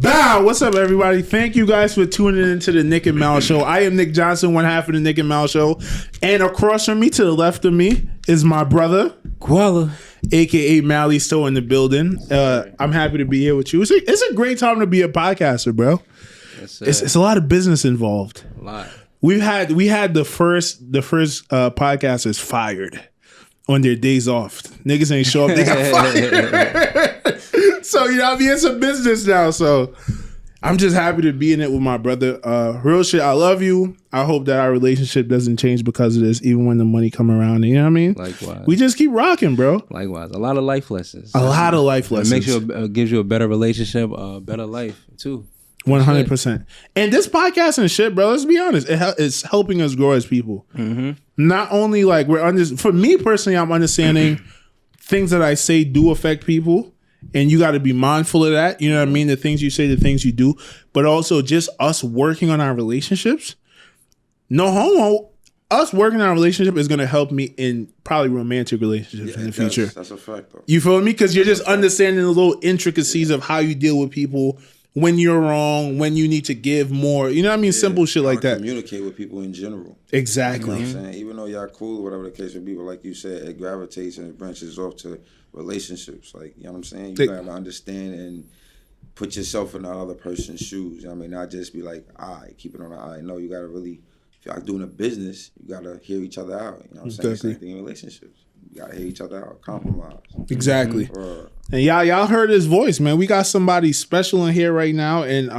Bow! What's up, everybody? Thank you guys for tuning into the Nick and Mal Show. I am Nick Johnson, one half of the Nick and Mal Show. And across from me, to the left of me, is my brother, Koala, a.k.a. Mally, Stowe in the building. I'm happy to be here with you. It's a great time to be a podcaster, bro. Yes, it's a lot of business involved. A lot. We had the first podcasters fired on their days off. Niggas ain't show up, they got fired. So, you know what I mean? It's a business now. So I'm just happy to be in it with my brother. Real shit, I love you. I hope that our relationship doesn't change because of this, even when the money come around. You know what I mean? Likewise. We just keep rocking, bro. Likewise. A lot of life lessons. A lot of life lessons. It makes you gives you a better relationship, a better life, too. 100%. And this podcast and shit, bro, let's be honest, it's helping us grow as people. Mm-hmm. Not only like for me personally, I'm understanding things that I say do affect people, and you got to be mindful of that. You know what I mean? The things you say, the things you do, but also just us working on our relationships. No homo. Us working on our relationship is going to help me in probably romantic relationships in the future. That's a fact, though. You feel me? Because you're just understanding the little intricacies of how you deal with people. When you're wrong, when you need to give more, you know what I mean? Simple shit like that. Communicate with people in general. Exactly. You know what I'm saying? Even though y'all cool, whatever the case may be, but like you said, it gravitates and it branches off to relationships. Like, you know what I'm saying? You gotta understand and put yourself in the other person's shoes. You know what I mean? Not just be like, keep it on the eye. No, you gotta really, if y'all doing a business, you gotta hear each other out. You know what I'm saying? Same thing in relationships. You gotta hear each other out, compromise. Exactly. And y'all heard his voice, man. We got somebody special in here right now, and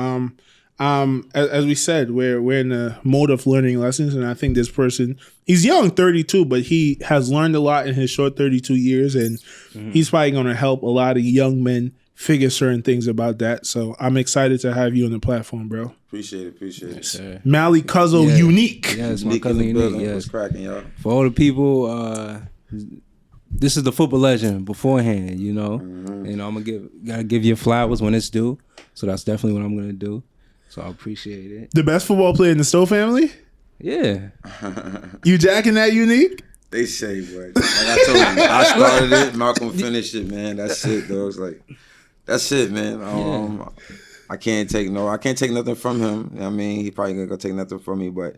as we said, we're in the mode of learning lessons, and I think this person, he's young, 32, but he has learned a lot in his short 32 years, and he's probably going to help a lot of young men figure certain things about that. So I'm excited to have you on the platform, bro. Appreciate it. Yes, Mally Cuzzo, Unique. Yes, my cousin Unique. Yes. What's cracking, y'all? For all the people, this is the football legend beforehand, you know. You know, gotta give you flowers when it's due. So that's definitely what I'm gonna do. So I appreciate it. The best football player in the Stowe family? Yeah. You jacking that, Unique? They say, but like I told you, I started it, Malcolm finished it, man. That's it, though. It's like, that's it, man. I can't take nothing from him. You know what I mean, he probably gonna take nothing from me, but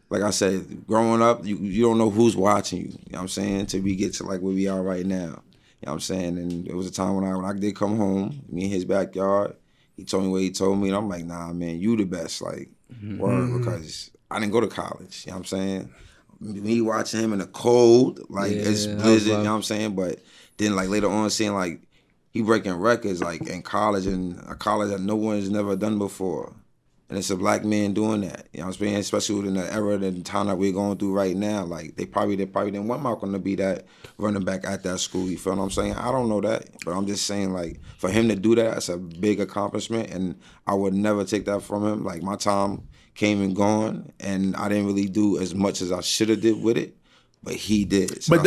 like I said, growing up, you don't know who's watching you. You know what I'm saying? Till we get to like where we are right now. You know what I'm saying? And it was a time when I did come home, me in his backyard. He told me what he told me, and I'm like, nah, man, you the best. Like, word, because I didn't go to college. You know what I'm saying? Me watching him in the cold, like it's blizzard, you know what I'm saying? But then like later on seeing like he breaking records like in college, and a college that no one's never done before. And it's a black man doing that. You know what I'm saying? Especially in the era and the time that we're going through right now. Like, they probably didn't want Malcolm to be that running back at that school. You feel what I'm saying? I don't know that. But I'm just saying, like, for him to do that, that's a big accomplishment. And I would never take that from him. Like, my time came and gone. And I didn't really do as much as I should have did with it. But he did. So but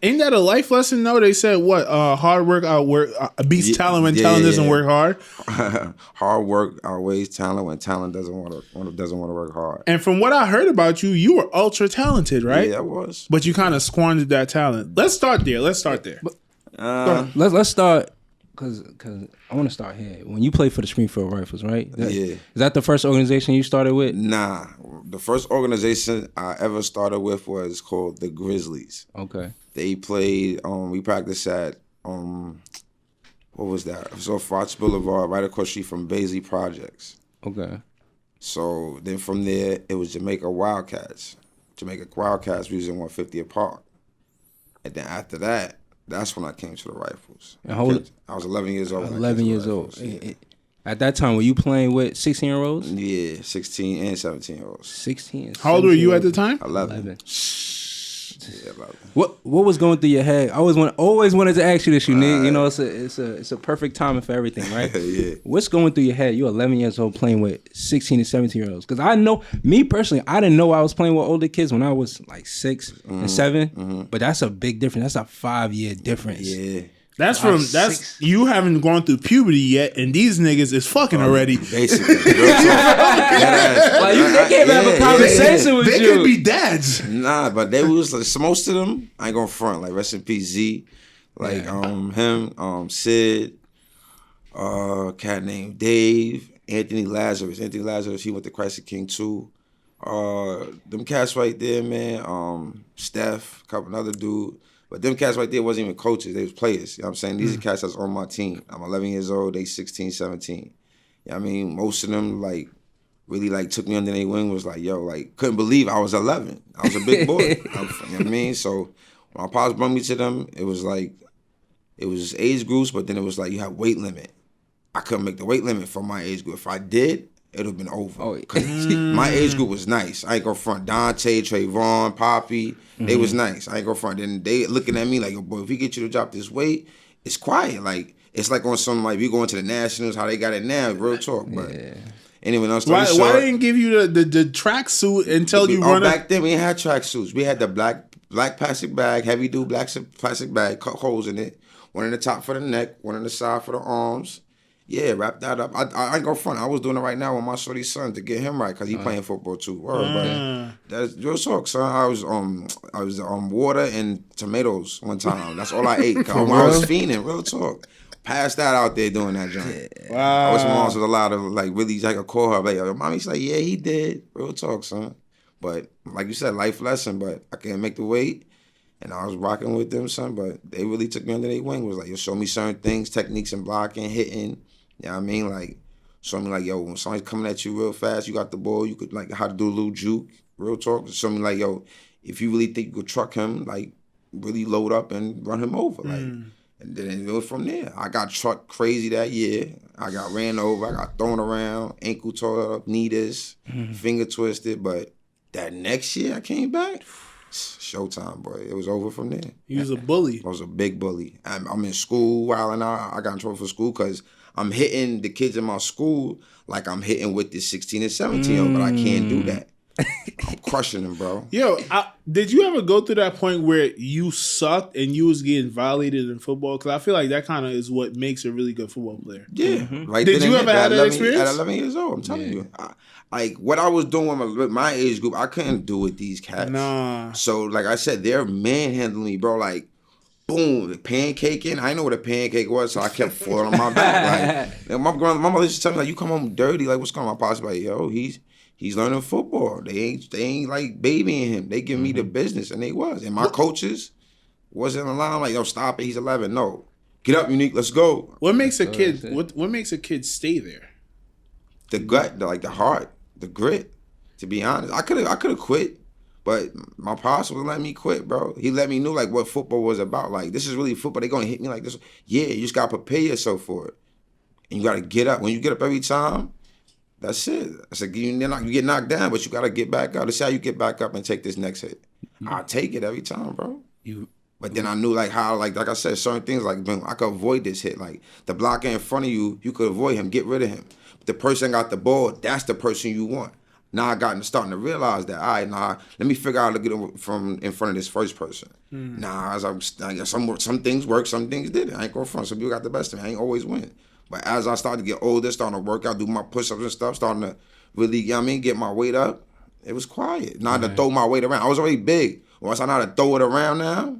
ain't that a life lesson though? They said what? Hard work beats talent when talent doesn't work hard. Hard work outweighs talent when talent doesn't want to work hard. And from what I heard about you, you were ultra talented, right? Yeah, I was. But you kind of squandered that talent. Let's start there. Let's start because I want to start here. When you played for the Springfield Rifles, right? Is that the first organization you started with? Nah, the first organization I ever started with was called the Grizzlies. Okay. They played. We practiced at what was that? It was off Fox Boulevard, right across the street from Baisley Projects. Okay. So then from there, it was Jamaica Wildcats. Jamaica Wildcats, we was in 150th Park. And then after that, that's when I came to the Rifles. And I was 11 years old. 11 years old. Yeah. At that time, were you playing with 16-year-olds? Yeah, 16 and 17-year-olds. 16. How old were you at the time? 11. Yeah, 11. What was going through your head? I always wanted to ask you this, Unique. You know, it's a perfect timing for everything, right? Yeah. What's going through your head? You're 11 years old playing with 16 and 17-year-olds. Because I know, me personally, I didn't know I was playing with older kids when I was like 6 and 7. But that's a big difference. That's a 5-year difference. Yeah. That's you haven't gone through puberty yet, and these niggas is fucking already. Basically, like they can't have a conversation with you. They could be dads. Nah, but they was like most of them. I ain't gonna front. Like rest in peace Z, like him, Sid, Cat named Dave, Anthony Lazarus. Anthony Lazarus, he went to Christ the King too. Them cats right there, man. Steph, a couple other dude. But them cats right there wasn't even coaches, they was players. You know what I'm saying? These are cats that's on my team. I'm 11 years old, they 16, 17. You know what I mean? Most of them like really like took me under their wing, was like, yo, like couldn't believe I was 11. I was a big boy. You know what I mean? So when my pops brought me to them, it was age groups, but then it was like you have weight limit. I couldn't make the weight limit for my age group. If I did, it would have been over. Oh, my age group was nice. I ain't go front. Dante, Trayvon, Poppy, they was nice. I ain't go front. Then they looking at me like, yo, boy, if we get you to drop this weight, it's quiet. Like, it's like on some, like, we going to the Nationals, how they got it now, real talk. But anyway, why they didn't give you the track suit and tell you run back then, we didn't have track suits. We had the black plastic bag, heavy duty black plastic bag, cut holes in it. One in the top for the neck, one in the side for the arms. Yeah, wrap that up. I ain't go front. I was doing it right now with my shorty's son to get him right because he playing football too. But that's real talk, son. I was water and tomatoes one time. That's all I ate. I was fiending. Real talk. Passed that out there doing that joint. Yeah. Wow. I wish my mom was allowed to like really like call her. Like, mommy's like, yeah, he did. Real talk, son. But like you said, life lesson. But I can't make the weight. And I was rocking with them, son, but they really took me under their wing. It was like, you show me certain things, techniques and blocking, hitting. You know what I mean? Like, show me like, yo, when somebody's coming at you real fast, you got the ball, you could like how to do a little juke, real talk. Show me like, yo, if you really think you could truck him, like really load up and run him over. Like, and then it was from there. I got trucked crazy that year. I got ran over, I got thrown around, ankle tore up, knee this, finger twisted. But that next year I came back. Showtime, boy. It was over from there. He was a bully. I was a big bully. I'm in school wilding out. I got in trouble for school because I'm hitting the kids in my school like I'm hitting with this 16 and 17-year-old, but I can't do that. I'm crushing them, bro. Yo, did you ever go through that point where you sucked and you was getting violated in football? Because I feel like that kind of is what makes a really good football player. Yeah. Right. Did you ever have that experience? At 11 years old, I'm telling you. Like, what I was doing with my age group, I couldn't do with these cats. Nah. So, like I said, they're manhandling me, bro. Like, boom, pancaking. I didn't know what a pancake was, so I kept falling on my back. Like, my mother used to tell me, like, you come home dirty. Like, what's going on? My pops like, yo, he's learning football. They ain't like babying him. They give me the business, and they was. And my coaches wasn't allowing, like, yo, stop it. He's 11. No. Get up, Unique. Let's go. What makes a kid, what makes a kid stay there? The gut, the heart. The grit, to be honest. I could have quit, but my pops would let me quit, bro. He let me know like what football was about. Like, this is really football. They gonna hit me like this. Yeah, you just gotta prepare yourself for it. And you gotta get up. When you get up every time, that's it. I said, you get knocked down, but you gotta get back up. Let's see how you get back up and take this next hit. I'll take it every time, bro. But then I knew like how, like I said, certain things like, man, I could avoid this hit. Like the blocker in front of you, you could avoid him, get rid of him. The person got the ball, that's the person you want. Now I starting to realize that, all right, let me figure out how to get him from in front of this first person. Some things work, some things didn't. I ain't going front. Some people got the best of me. I ain't always win. But as I started to get older, starting to work out, do my push-ups and stuff, starting to really, you know what I mean, get my weight up, it was quiet. Not to throw my weight around. I was already big. Once I know how to throw it around now,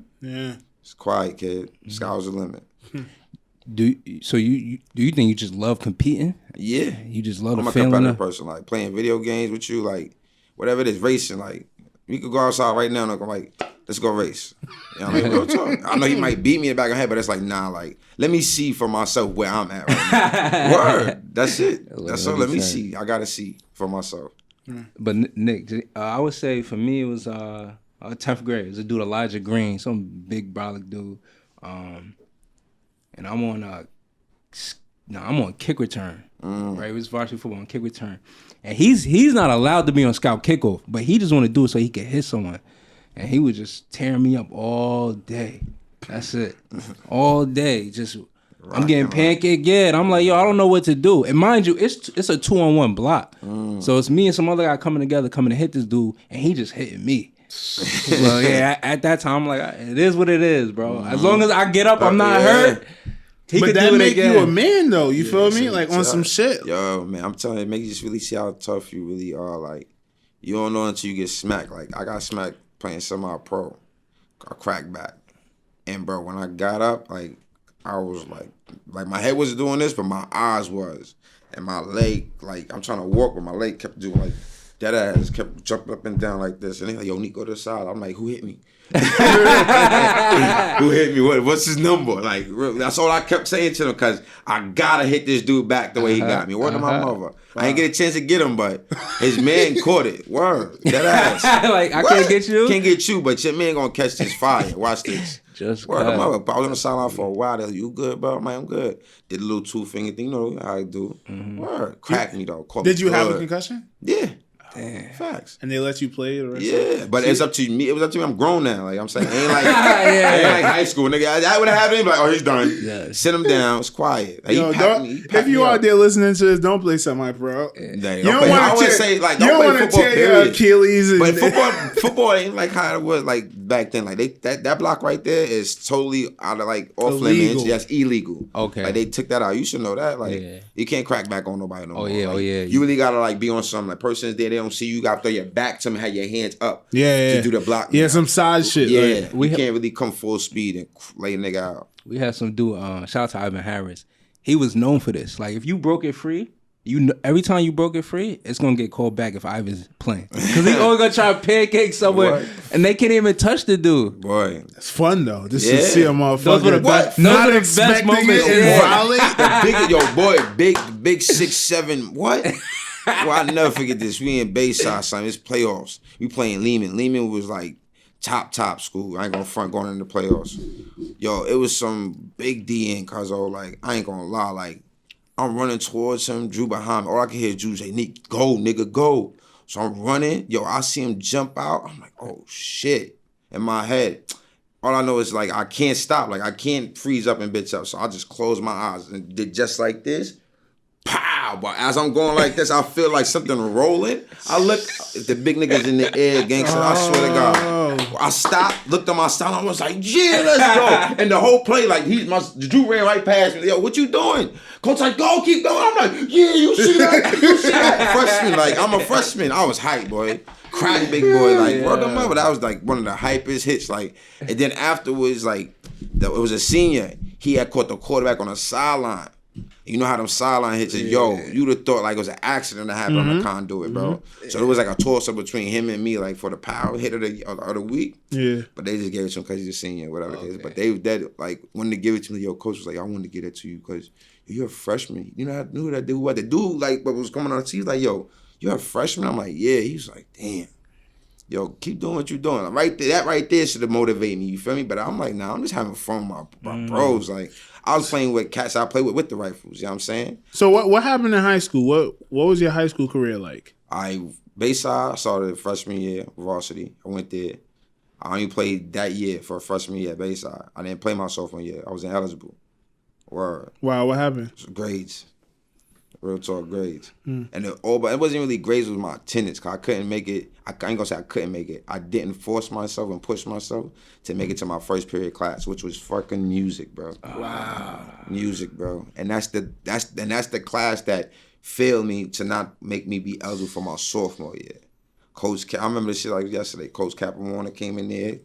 it's quiet, kid. Sky's the limit. Do you think you just love competing? Yeah. You just love the feeling? I'm a competitive person. Like playing video games with you, like whatever it is, racing. Like we could go outside right now and I'm like, let's go race. You know what I mean? Real talk. I know he might beat me in the back of the head, but it's like, nah, like let me see for myself where I'm at right now. Word. That's it. That's all. Let me see. I gotta see for myself. But Nick, I would say for me it was 10th grade. It was a dude Elijah Green, some big brolic dude. And I'm on kick return. Right? It was varsity football on kick return. And he's not allowed to be on scout kickoff, but he just want to do it so he can hit someone. And he was just tearing me up all day. That's it. All day. Just I'm getting pancake, and I'm like, yo, I don't know what to do. And mind you, it's a 2-on-1 block. So it's me and some other guy coming to hit this dude, and he just hitting me. So yeah, at that time, I'm like, it is what it is, bro. As long as I get up, I'm not hurt. But that make you a man, though. You feel me? Like on some shit. Yo, man, I'm telling you, it makes you just really see how tough you really are. Like, you don't know until you get smacked. Like, I got smacked playing semi-pro. I cracked back. And, bro, when I got up, like, I was like my head was doing this, but my eyes was, and my leg, like I'm trying to walk, but my leg kept doing like that ass kept jumping up and down like this, and they like, yo, Nick, go to the side. I'm like, who hit me? Who hit me? What's his number? Like, really, that's all I kept saying to him, because I gotta hit this dude back the way he got me. Word to my mother. I ain't get a chance to get him, but his man caught it. Word, that ass. Like, I can't get you? Can't get you, but your man gonna catch this fire. Watch this. Just Word to mother. I was on the sideline for a while. They're like, you good, bro? I'm like, I'm good. Did a little 2-finger thing. You know how I do. Word. Cracked me, though. Did you have a concussion? Yeah. Damn. Facts. And they let you play the rest Yeah, but it's up to me. It was up to me. I'm grown now. Like I'm saying, it ain't like, it ain't like high school, nigga. That would have happened. Like, oh, he's done. Yeah. Sit him down. It's quiet. Like, Yo, if you out there listening to this, don't play semi-pro. Yeah. You don't want to say like don't play football. Period. Achilles. But football ain't like how it was like back then. Like that block right there is totally out of like off limits. That's illegal. Okay. Like they took that out. You should know that. Like you can't crack back on nobody no more. Yeah. Like, oh yeah. You really gotta like be on something. Like person's there, they don't see you. You gotta throw your back to them, have your hands up. Yeah. To do the block. Yeah, some side shit. Yeah. Like, We can't really come full speed and lay a nigga out. We had some dude. Shout out to Ivan Harris. He was known for this. Like if you broke it free, every time you broke it free, it's gonna get called back if Ivan's playing, because he always gonna try to pancake somewhere, and they can't even touch the dude. Boy, it's fun though. Just to see a motherfucker. Those were the best. Not the best moments. Big 6'7". What? Well, I'll never forget this. We in Bayside, son. It's playoffs. We playing Lehman. Lehman was like top school. I ain't gonna front going into the playoffs. Yo, it was some big D in Cuzzo. Like, I ain't gonna lie. Like, I'm running towards him, Drew behind me. All I can hear is Drew say, Nick, go, nigga, go. So I'm running. Yo, I see him jump out. I'm like, oh, shit. In my head, all I know is, like, I can't stop. Like, I can't freeze up and bitch up. So I just closed my eyes and did just like this. Pow! But as I'm going like this, I feel like something rolling. I look, the big niggas in the air, gangster. I swear to God. I stopped, looked at my style, I was like, yeah, let's go. And the whole play, like, Drew ran right past me. Yo, what you doing? Coach like, go, keep going. I'm like, yeah, you see that? You see that? Freshman, like, I'm a freshman. I was hyped, boy. Crack big boy, like, word of mother. That was like one of the hypest hits. Like, and then afterwards, like, it was a senior. He had caught the quarterback on the sideline. You know how them sideline hits is, yo, you'd have thought like it was an accident that happened on the conduit, bro. So it was like a toss-up between him and me, like for the power hit of the week. Yeah. But they just gave it to him because he's a senior, whatever it is. But they like wanted to give it to me. Yo, coach was like, I wanted to give it to you because you're a freshman. You know, I knew that dude, what the dude, like, what was coming on the team, like, yo, you're a freshman? I'm like, yeah. He was like, damn. Yo, keep doing what you're doing. Like, right there, that right there should have motivated me, you feel me? But I'm like, nah, I'm just having fun with my bros. Like, I was playing with cats I played with the rifles, you know what I'm saying? So what happened in high school? What was your high school career like? Bayside, I started freshman year, varsity. I went there. I only played that year for a freshman year at Bayside. I didn't play my sophomore year. I was ineligible. Word. Wow, what happened? Grades. Real talk, grades. And but it wasn't really grades, it was my attendance, because I couldn't make it. I ain't gonna say I couldn't make it. I didn't force myself and push myself to make it to my first period class, which was fucking music, bro. Wow. Music, bro. And that's the class that failed me to not make me be eligible for my sophomore year. I remember this shit like yesterday. Coach Capper Warner came in there.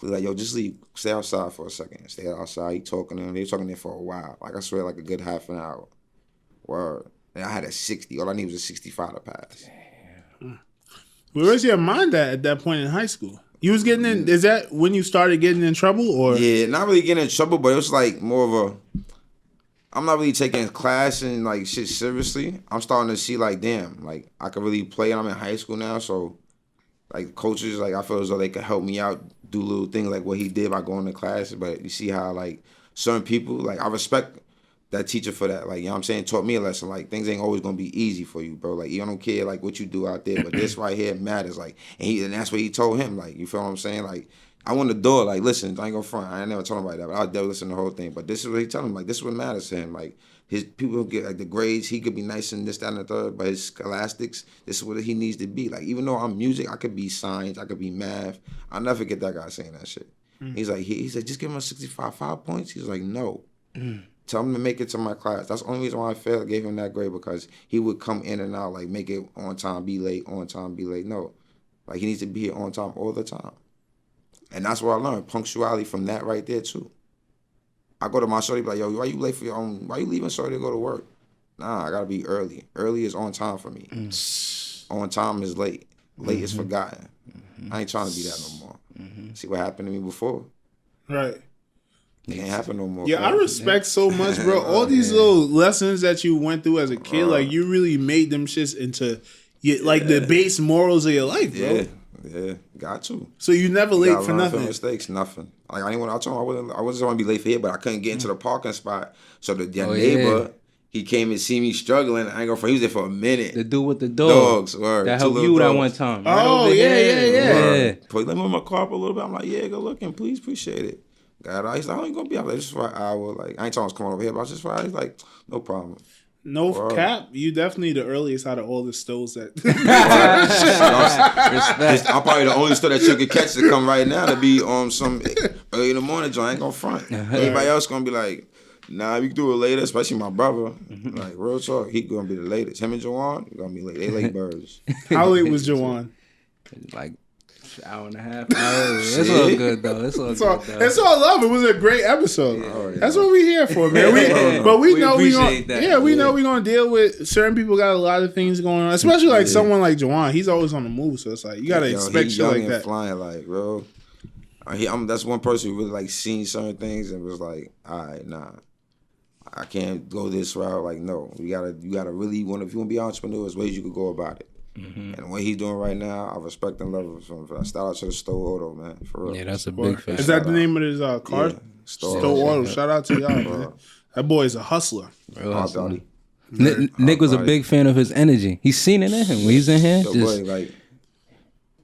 Like, yo, just leave, stay outside for a second. Stay outside. He talking to them. They were talking there for a while. Like, I swear, like a good half an hour. Word. And I had a 60. All I needed was a 65 to pass. Damn. Where's your mind at that point in high school? You was getting in, is that when you started getting in trouble, or? Yeah, not really getting in trouble, but it was like more of a, I'm not really taking class and like shit seriously. I'm starting to see like, damn, like I could really play, and I'm in high school now, so like coaches, like I feel as though they could help me out, do little things like what he did by going to class. But you see how like certain people, like I respect that teacher for that, like, you know what I'm saying, taught me a lesson, like, things ain't always gonna be easy for you, bro, like, you don't care, like, what you do out there, but this right here matters, like, and that's what he told him, like, you feel what I'm saying, like, I won the door, like, listen, I ain't gonna front, I ain't never told nobody that, but I'll never listen to the whole thing, but this is what he told him, like, this is what matters to him, like, his people get, like, the grades, he could be nice and this, that, and the third, but his scholastics, this is what he needs to be, like, even though I'm music, I could be science, I could be math, I'll never forget that guy saying that shit. He's like, he said, just give him a 65, 5 points, he's like, no. Tell him to make it to my class. That's the only reason why I failed, gave him that grade, because he would come in and out, like, make it on time, be late, on time, be late. No. Like, he needs to be here on time all the time. And that's what I learned, punctuality from that right there, too. I go to my shorty, be like, yo, why you late for your own? Why you leaving shorty to go to work? Nah, I gotta be early. Early is on time for me. On time is late. Late is forgotten. I ain't trying to be that no more. See what happened to me before? Right. It can't happen no more. Yeah, I respect so much, bro. All these little lessons that you went through as a kid, like you really made them shits into like the base morals of your life, bro. Yeah, got to. So you never late for nothing. Mistakes, nothing. Like I told him I wasn't want to be late for here, but I couldn't get into the parking spot. So the neighbor, he came and see me struggling. I ain't gonna. He was there for a minute. The dude with the dogs that helped you that one time. Oh yeah. Let me in my car up a little bit. I'm like, yeah, good looking, please, appreciate it. Got out. He's like, I ain't gonna be out there just for an hour. Like I ain't talking coming over here, but I was just for an hour. He's like, no problem. No cap, you definitely the earliest out of all the Stows that. I'm probably the only store that you could catch to come right now to be on some early in the morning joint. I ain't gonna front. Everybody else gonna be like, nah, we can do it later, especially my brother. Like, real talk, he gonna be the latest. Him and Jawan, gonna be late. They late birds. How late was Jawan? Like, hour and a half. It's all good though. It's all love. It was a great episode. That's what we here for, man. We know we gonna deal with certain people. Got a lot of things going on, especially like someone like Jawan. He's always on the move, so it's like you gotta expect shit like that. Flying like, bro. That's one person who really like seen certain things and was like, all right, nah, I can't go this route. Like, no, you gotta really if you want to be an entrepreneur, there's ways you could go about it. And what he's doing right now, I respect and love him. I shout out to the Stowe Auto, man. For real. Yeah, that's a big fan. Is that the name of his car? Yeah, Stowe Auto. Shout out to y'all, man. That boy is a hustler. Nick was a big fan of his energy. He's seen it in him when he's in here. Boy, like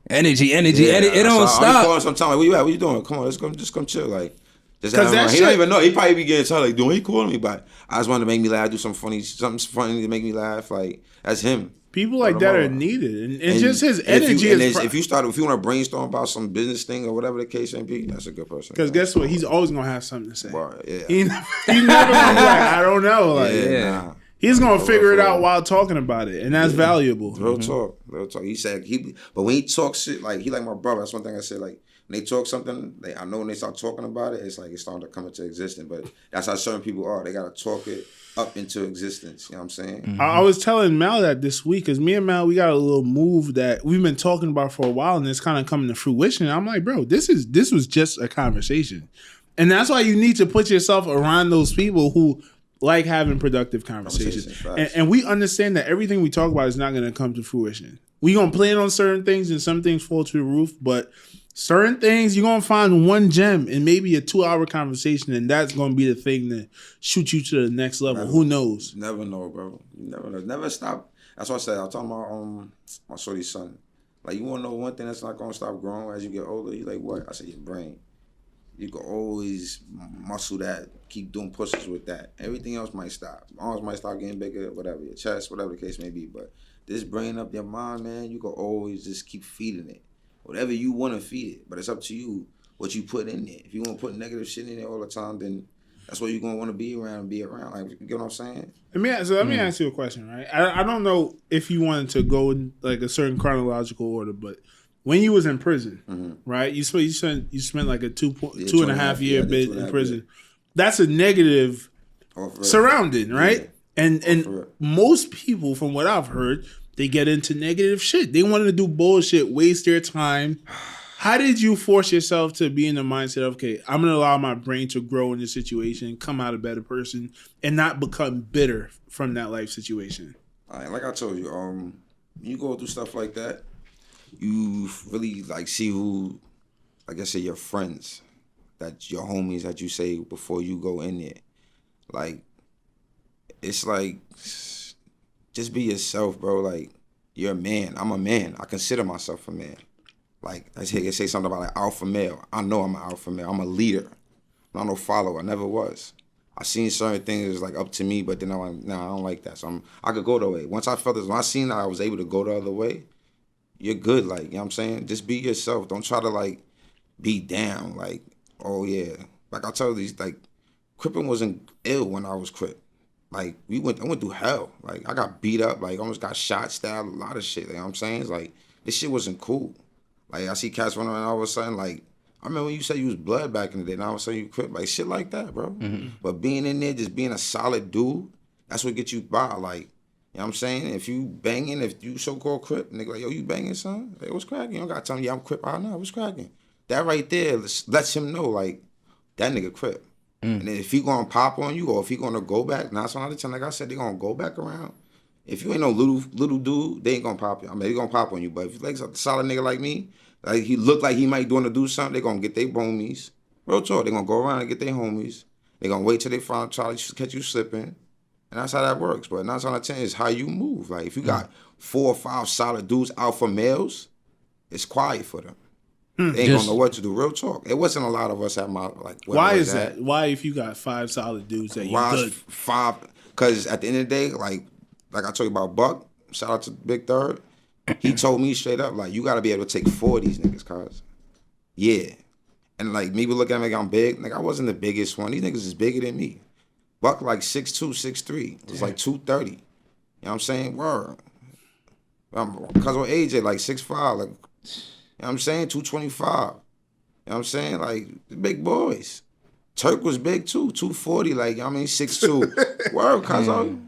energy. It don't stop. Sometimes, like, where you at? What you doing? Come on, just come chill. Like, just he don't even know. He probably be getting tired. Like, doing he calling me, but I just wanted to make me laugh. Do something funny to make me laugh. Like, that's him. People like that are needed, and just his energy. If you want to brainstorm about some business thing or whatever the case may be, that's a good person. Because guess what? He's always gonna have something to say. Well, yeah. He never gonna be like, I don't know. Like, nah. He's gonna figure it out while talking about it, and that's valuable. Real talk. He said but when he talks shit, like he like my brother. That's one thing I said. Like when they talk something, I know when they start talking about it, it's like it's starting to come into existence. But that's how certain people are. They gotta talk it up into existence. You know what I'm saying? I was telling Mal that this week, because me and Mal, we got a little move that we've been talking about for a while, and it's kind of coming to fruition. I'm like, bro, this was just a conversation. And that's why you need to put yourself around those people who like having productive conversations. And we understand that everything we talk about is not going to come to fruition. We're going to plan on certain things, and some things fall to the roof, but certain things, you're going to find one gem in maybe a 2-hour conversation, and that's going to be the thing that shoot you to the next level. Who knows? Never know, bro. You never know. Never stop. That's what I said. I was talking about my shorty's son. Like, you want to know one thing that's not going to stop growing as you get older? You like, what? I said, your brain. You can always muscle that, keep doing pushes with that. Everything else might stop. Arms might start getting bigger, whatever, your chest, whatever the case may be. But this brain up your mind, man, you can always just keep feeding it. Whatever you want to feed it, but it's up to you what you put in there. If you want to put negative shit in there all the time, then that's what you're going to want to be around. Like, you get what I'm saying? Let me ask you a question, right? I don't know if you wanted to go in like a certain chronological order, but when you was in prison, right? You spent like a two and a half year bit in prison. That's a negative surrounding, right? Yeah. And most people, from what I've heard, they get into negative shit. They wanted to do bullshit, waste their time. How did you force yourself to be in the mindset of, okay, I'm going to allow my brain to grow in this situation, come out a better person, and not become bitter from that life situation? Like I told you, you go through stuff like that, you really like see who, like I said, your friends, that your homies that you say before you go in there. Like, it's like, just be yourself, bro. Like, you're a man. I'm a man. I consider myself a man. Like, I say something about like alpha male. I know I'm an alpha male. I'm a leader. I'm not no follower. I never was. I seen certain things like up to me, but then I'm like, nah, I don't like that. So I could go the way. Once I felt this, when I seen that I was able to go the other way, you're good. Like, you know what I'm saying? Just be yourself. Don't try to like be down. Like, oh yeah. Like I told you, like, Crippin wasn't ill when I was Crip. Like, I went through hell. Like, I got beat up. Like, almost got shot, stabbed, a lot of shit. You know what I'm saying? It's like, this shit wasn't cool. Like, I see cats running around all of a sudden, like, I remember when you said you was blood back in the day, now all of a sudden you Crip, like shit like that, bro. But being in there, just being a solid dude, that's what gets you by. Like, you know what I'm saying? If you banging, if you so-called Crip, nigga, like, yo, you banging, son? Like, what's cracking? You don't gotta tell me, yeah, I'm Crip. I know, what's cracking? That right there lets him know, like, that nigga Crip. And then if he gonna pop on you, or if he gonna go back, 9 times out of 10, like I said, they gonna go back around. If you ain't no little dude, they ain't gonna pop you. I mean, they gonna pop on you. But if you like a solid nigga like me, like he look like he might want to do something, they gonna get their homies. Real talk, they gonna go around and get their homies. They gonna wait till they try to catch you slipping. And that's how that works. But 9 times out of 10 is how you move. Like if you got 4 or 5 solid dudes alpha males, it's quiet for them. They ain't gonna know what to do. Real talk. It wasn't a lot of us at my like. Why is that? Why if you got 5 solid dudes that you good? 5? Because at the end of the day, like I told you about Buck. Shout out to Big Third. He told me straight up, like, you gotta be able to take 4 of these niggas, cuz. Yeah. And like me look at me like I'm big. Like I wasn't the biggest one. These niggas is bigger than me. Buck like 6'2", 6'3". It was like 230. You know what I'm saying? Word. Cuz with AJ like 6'5", like, you know what I'm saying? 225. You know what I'm saying? Like, the big boys. Turk was big too, 240, like, I mean, 6'2". Word, cuz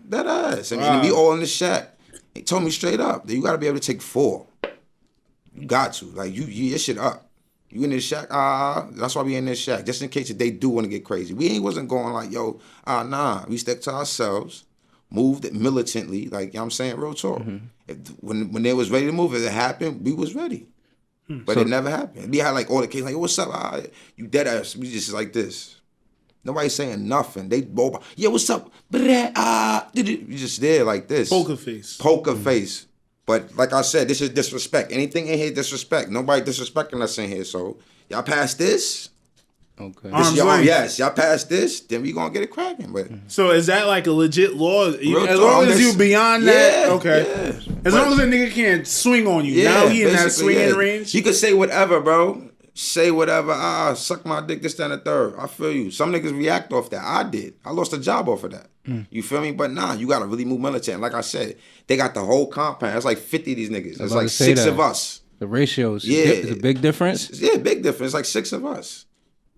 that ass. I mean, we all in the shack. He told me straight up that you gotta be able to take 4. You got to. Like, your shit up. You in this shack, that's why we in this shack. Just in case if they do want to get crazy. We wasn't going like, yo, nah. We stuck to ourselves, moved militantly, like, you know what I'm saying? Real talk. When they was ready to move, if it happened, we was ready. But it never happened. We had like all the kids like, yo, what's up? You dead ass. We just like this. Nobody saying nothing. They both, yeah, what's up? You just there like this. Poker face. Poker face. But like I said, this is disrespect. Anything in here, disrespect. Nobody disrespecting us in here. So y'all pass this. Okay. Yes, y'all pass this, then we gonna get it cracking. But so is that like a legit law? As long as you beyond that, okay. Yeah. As long as a nigga can't swing on you. Now he in that swinging range. You could say whatever, bro. Say whatever. Suck my dick, this, that, and the third. I feel you. Some niggas react off that. I did. I lost a job off of that. You feel me? But nah, you gotta really move militant. Like I said, they got the whole compound. It's like 50 of these niggas. It's like 6 of us. The ratios. Yeah. Is a big difference? Yeah, big difference. It's like 6 of us.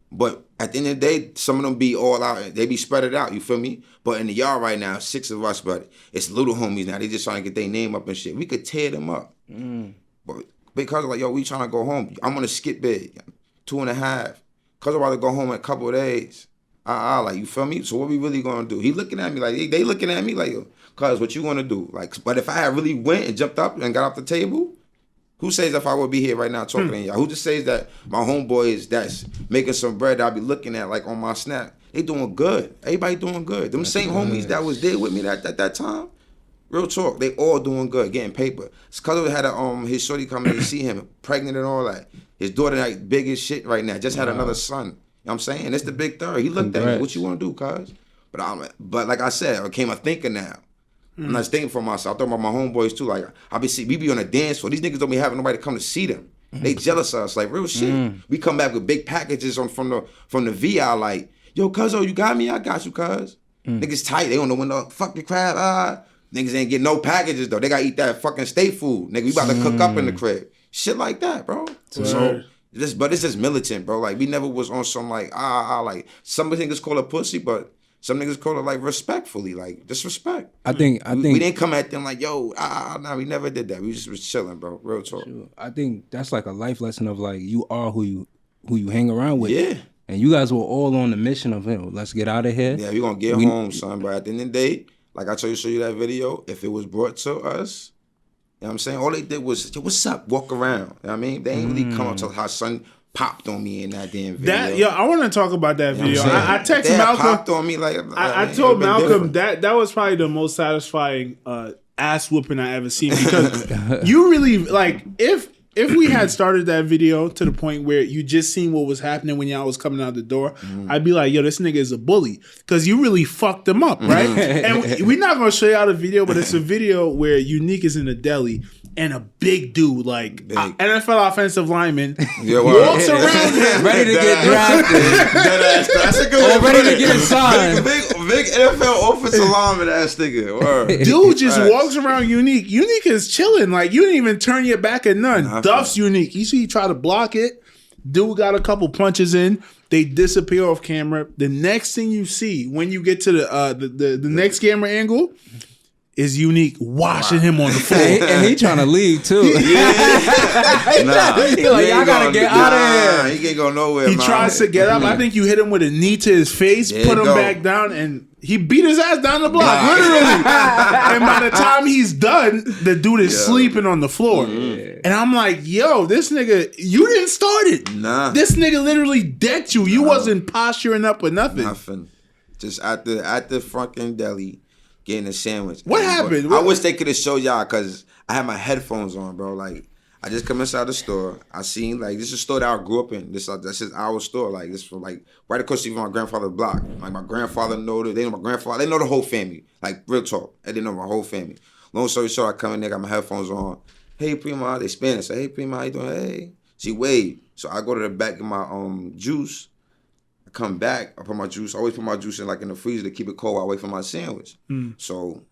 But at the end of the day, some of them be all out. They be spread it out, you feel me? But in the yard right now, 6 of us, but it's little homies now. They just trying to get their name up and shit. We could tear them up. But because like, yo, we trying to go home. I'm gonna skip big. 2.5. Cause I'm about to go home in a couple of days. Like, you feel me? So what we really gonna do? He looking at me like, they looking at me like, yo, cuz what you gonna do? Like, but if I had really went and jumped up and got off the table, who says if I would be here right now talking to y'all? Who just says that my homeboys that's making some bread I'll be looking at like on my snap? They doing good. Everybody doing good. Them same homies that was there with me at that time, real talk, they all doing good, getting paper. Cuz had his shorty coming to see him, pregnant and all that. His daughter like big as shit right now. Just had another son. You know what I'm saying? It's the big third. He looked at me, what you want to do, cuz? But like I said, I became a thinker now. I'm not thinking for myself. I thought about my homeboys too. Like we be on a dance floor. These niggas don't be having nobody to come to see them. They jealous of us, like real shit. We come back with big packages from the VI, like, yo, cuzzo, you got me? I got you, cuz. Niggas tight. They don't know when the fucking crab. Niggas ain't get no packages though. They gotta eat that fucking state food. Nigga, we about to cook up in the crib. Shit like that, bro. So but this is militant, bro. Like we never was on some like like some niggas call it pussy, but some niggas call it like respectfully, like disrespect. I think we didn't come at them like, yo, nah, we never did that. We just was chilling, bro. Real talk. Sure. I think that's like a life lesson of like you are who you hang around with. Yeah. And you guys were all on the mission of let's get out of here. Yeah, we gonna get home, son. But at the end of the day, like I told you, show you that video, if it was brought to us, you know what I'm saying? All they did was, yo, what's up? Walk around. You know what I mean? They ain't really come up to how son popped on me in that damn video. I want to talk about that video. I texted they Malcolm. Popped on me like I told Malcolm that was probably the most satisfying ass whooping I ever seen, because you really like if we had started that video to the point where you just seen what was happening when y'all was coming out the door, I'd be like, yo, this nigga is a bully, because you really fucked him up, right? And we're not gonna show y'all the video, but it's a video where Unique is in a deli and a big dude, like NFL offensive lineman, walks around him ready to get drafted. That's a good one. Ready to get signed. Big NFL offensive lineman ass nigga. Word. Dude just walks around Unique. Unique is chilling. Like, you didn't even turn your back at none. Duff's Unique. You see he tried to block it. Dude got a couple punches in. They disappear off camera. The next thing you see when you get to the next camera angle is Unique washing him on the floor. And he trying to leave too. He He like, y'all gotta get out of here. He can't go nowhere. He tries to get up. I think you hit him with a knee to his face, put him back down, and he beat his ass down the block, literally. And by the time he's done, the dude is sleeping on the floor. And I'm like, yo, this nigga, you didn't start it. Nah. This nigga literally decked you. You wasn't posturing up or nothing. Nothing. Just at the fucking deli. Getting a sandwich. What happened? I wish they could have showed y'all because I had my headphones on, bro. Like, I just come inside the store. I seen, like, this is a store that I grew up in. That's just our store. Like, this from, like, right across the street from my grandfather's block. Like, my grandfather they know my grandfather. They know the whole family. Like, real talk. And they know my whole family. Long story short, I come in there, got my headphones on. Hey, Prima. They Spanish. I say, hey, Prima, how you doing? Hey. She waved. So I go to the back of my juice. I come back, I put my juice, I always put my juice in like in the freezer to keep it cold while I wait for my sandwich. So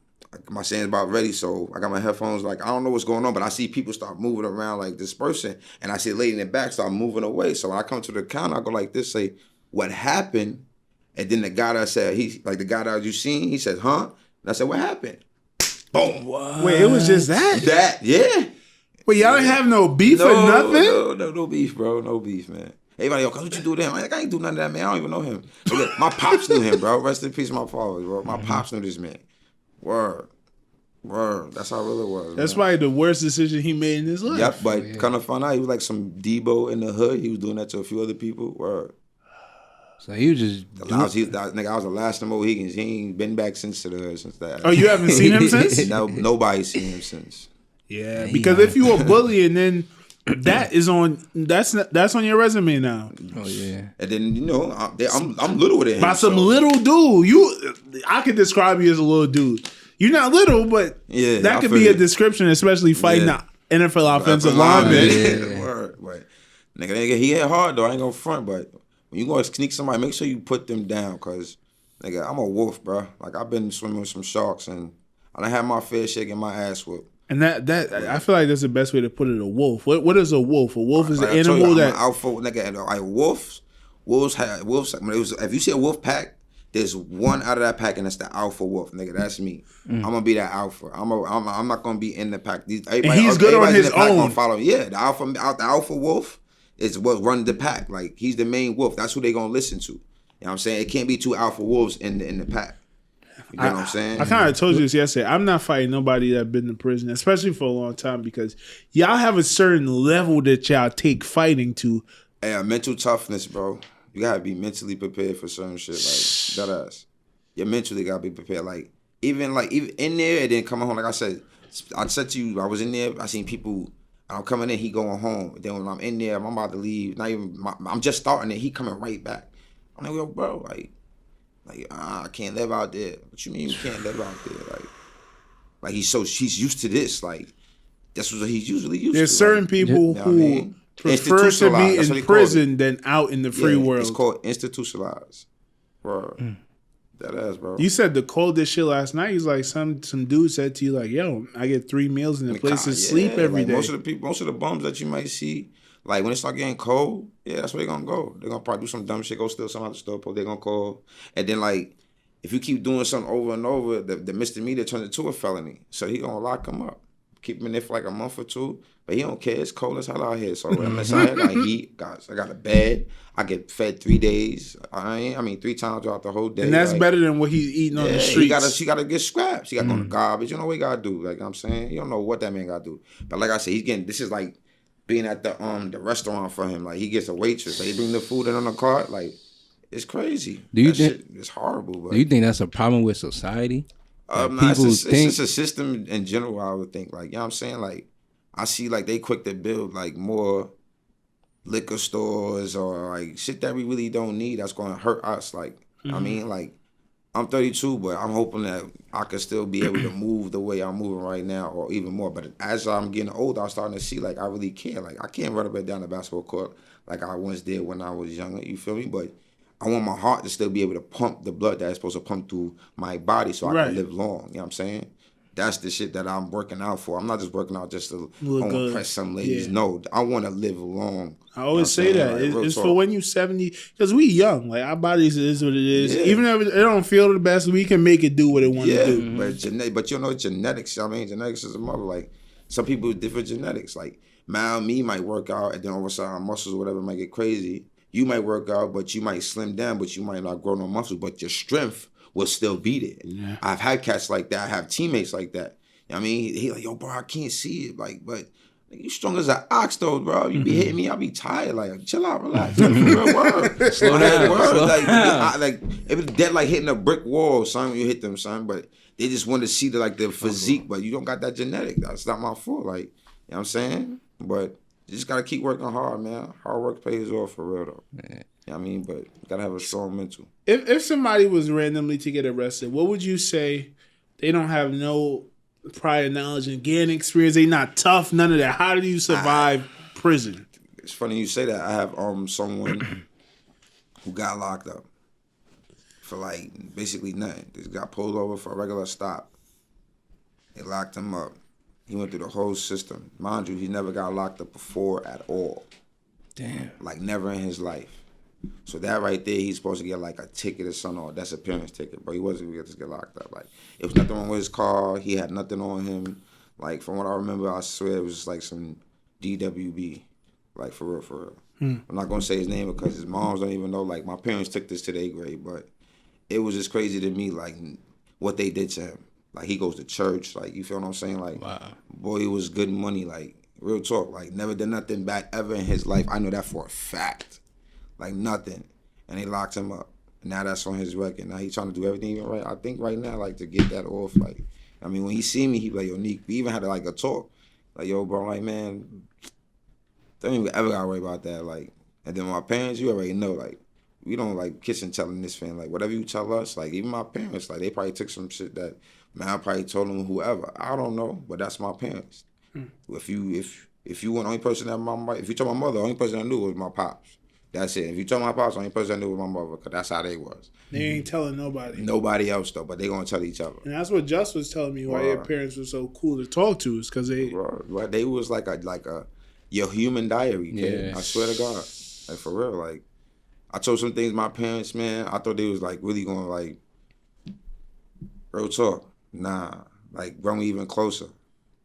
my sandwich about ready, so I got my headphones, like I don't know what's going on, but I see people start moving around like dispersing, and I see a lady in the back start moving away. So when I come to the counter, I go like this, say, what happened? And then the guy that said, the guy that you seen, he said, huh? And I said, what happened? Boom. What? Wait, it was just that? That, yeah. Wait, y'all didn't have no beef or nothing? No beef, bro. No beef, man. Everybody, yo, what you do to him? I'm like, I ain't do nothing to that man. I don't even know him. But look, my pops knew him, bro. Rest in peace, my father, bro. My pops knew this man. Word. That's how real it was. That's probably the worst decision he made in his life. Yep, but kind of found out he was like some Debo in the hood. He was doing that to a few other people. Word. So he was just... I was the last of the Mohegans. He ain't been back since that. Oh, you haven't seen him since? No, nobody's seen him since. Yeah, because if you were bullying, then... that's on your resume now. Oh yeah. And then I'm little with it. By some little dude, I could describe you as a little dude. You're not little, but that could be a description, especially fighting NFL offensive linemen. Yeah. Word. But nigga, he hit hard though. I ain't gonna front, but when you gonna sneak somebody, make sure you put them down, cause nigga, I'm a wolf, bro. Like I've been swimming with some sharks, and I had my fair shake and my ass whooped. And that I feel like that's the best way to put it. A wolf. What is a wolf? A wolf is an animal I'm that an alpha nigga. And like wolves. If you see a wolf pack, there's one out of that pack, and it's the alpha wolf, nigga. That's me. I'm gonna be that alpha. I'm not gonna be in the pack. And he's good on his own. Follow. Yeah, the alpha wolf is what runs the pack. Like he's the main wolf. That's who they gonna listen to. You know what I'm saying? It can't be two alpha wolves in the pack. You know what I'm saying? I kind of told you this yesterday. I'm not fighting nobody that been in prison, especially for a long time, because y'all have a certain level that y'all take fighting to. Hey, mental toughness, bro. You gotta be mentally prepared for certain shit. Like that ass. You mentally gotta be prepared. Like even in there, and then coming home. Like I said to you, I was in there. I seen people. I'm coming in. He going home. Then when I'm in there, I'm about to leave. Not even. I'm just starting it. He coming right back. I'm like, yo, bro, I can't live out there. What you mean you can't live out there? Like he's used to this. Like that's what he's usually used to. There's certain people who prefer to be in prison than out in the free world. It's called institutionalized. Bro. That ass, bro. You said the coldest shit last night. He's like some dude said to you like, yo, I get 3 meals in a place to sleep every day. Most of the bums that you might see, like when it start getting cold, that's where they're gonna go. They're gonna probably do some dumb shit, go steal something out the store, they're gonna call. And then like if you keep doing something over and over, the misdemeanor turns into a felony. So he gonna lock him up. Keep him in there for like a month or two. But he don't care. It's cold as hell out here. So unless I got heat, guys, I got a bed. I get fed 3 days. 3 times throughout the whole day. And that's better than what he's eating on the streets. He gotta get scraps. He got to go to garbage. You know what he gotta do. Like I'm saying, you don't know what that man gotta do. But like I said, this is like being at the restaurant for him. Like he gets a waitress. Like he bring the food in on the cart. Like it's crazy. It's horrible. But do you think that's a problem with society? It's just a system in general. I would think. Like you know what I'm saying. Like I see like they quick to build like more liquor stores or like shit that we really don't need. That's going to hurt us. Like I mean, like I'm 32, but I'm hoping that I could still be able to move the way I'm moving right now, or even more. But as I'm getting older, I'm starting to see like I really care. Like I can't run up and down the basketball court like I once did when I was younger. You feel me? But I want my heart to still be able to pump the blood that is supposed to pump through my body so I can live long. You know what I'm saying? that's the shit that I'm working out for. I'm not just working out just to impress some ladies. Yeah. No, I want to live long. I always say that. Like, it's for when you 70, because we young. Like, our bodies is what it is. Yeah. Even if it don't feel the best, we can make it do what it want to do. But you know, genetics. I mean, genetics is a mother. Like, some people with different genetics. Like, me might work out, and then all of a sudden our muscles or whatever might get crazy. You might work out, but you might slim down, but you might not grow no muscle, but your strength will still be there. Yeah. I've had cats like that. I have teammates like that. You know what I mean, he like, yo, bro, I can't see it. Like, but you strong as an ox, though, bro. You be hitting me, I'll be tired. Like, chill out, relax. Like, for real, word. Slow down. Like, it was dead like hitting a brick wall, son, when you hit them, son. But they just want to see the physique, but you don't got that genetic. That's not my fault. Like, you know what I'm saying? But you just got to keep working hard, man. Hard work pays off, for real, though. Yeah. You know what I mean? But you got to have a strong mental. If somebody was randomly to get arrested, what would you say? They don't have no prior knowledge and gain experience. They not tough, none of that. How do you survive prison? It's funny you say that. I have someone who got locked up for like basically nothing. Just got pulled over for a regular stop. They locked him up. He went through the whole system. Mind you, he never got locked up before at all. Damn. Like, never in his life. So that right there, he's supposed to get like a ticket or something, or that's appearance ticket. But he wasn't going to get locked up. Like, it was nothing wrong with his car. He had nothing on him. Like, from what I remember, I swear it was just like some DWB. Like, for real, for real. I'm not going to say his name because his moms don't even know. Like, my parents took this to the 8th grade, but it was just crazy to me, like, what they did to him. Like, he goes to church, like, you feel what I'm saying? Like, wow. Boy, it was good money, like, real talk. Like, never did nothing bad ever in his life. I know that for a fact. Like, nothing. And they locked him up. Now that's on his record. Now he's trying to do everything even right. I think right now, like, to get that off, like, I mean, when he see me, he be like, yo, Neek, we even had, like, a talk. Like, yo, bro, like, man, don't even ever gotta worry about that. Like, and then my parents, you already know, like, we don't, like, kiss and telling this fan. Like, whatever you tell us, like, even my parents, like, they probably took some shit that, man, I probably told them whoever. I don't know, but that's my parents. If you want the only person that if you told my mother, the only person I knew was my pops. That's it. If you told my pops, the only person I knew was my mother, because that's how they was. They ain't telling nobody. Nobody else, though, but they going to tell each other. And that's what Just was telling me, why your parents were so cool to talk to, is because they... Right. They was like your human diary, kid. Yeah. I swear to God. Like, for real, like, I told some things my parents, man, I thought they was, like, really going to, like, real talk. Nah. Like, bring me even closer.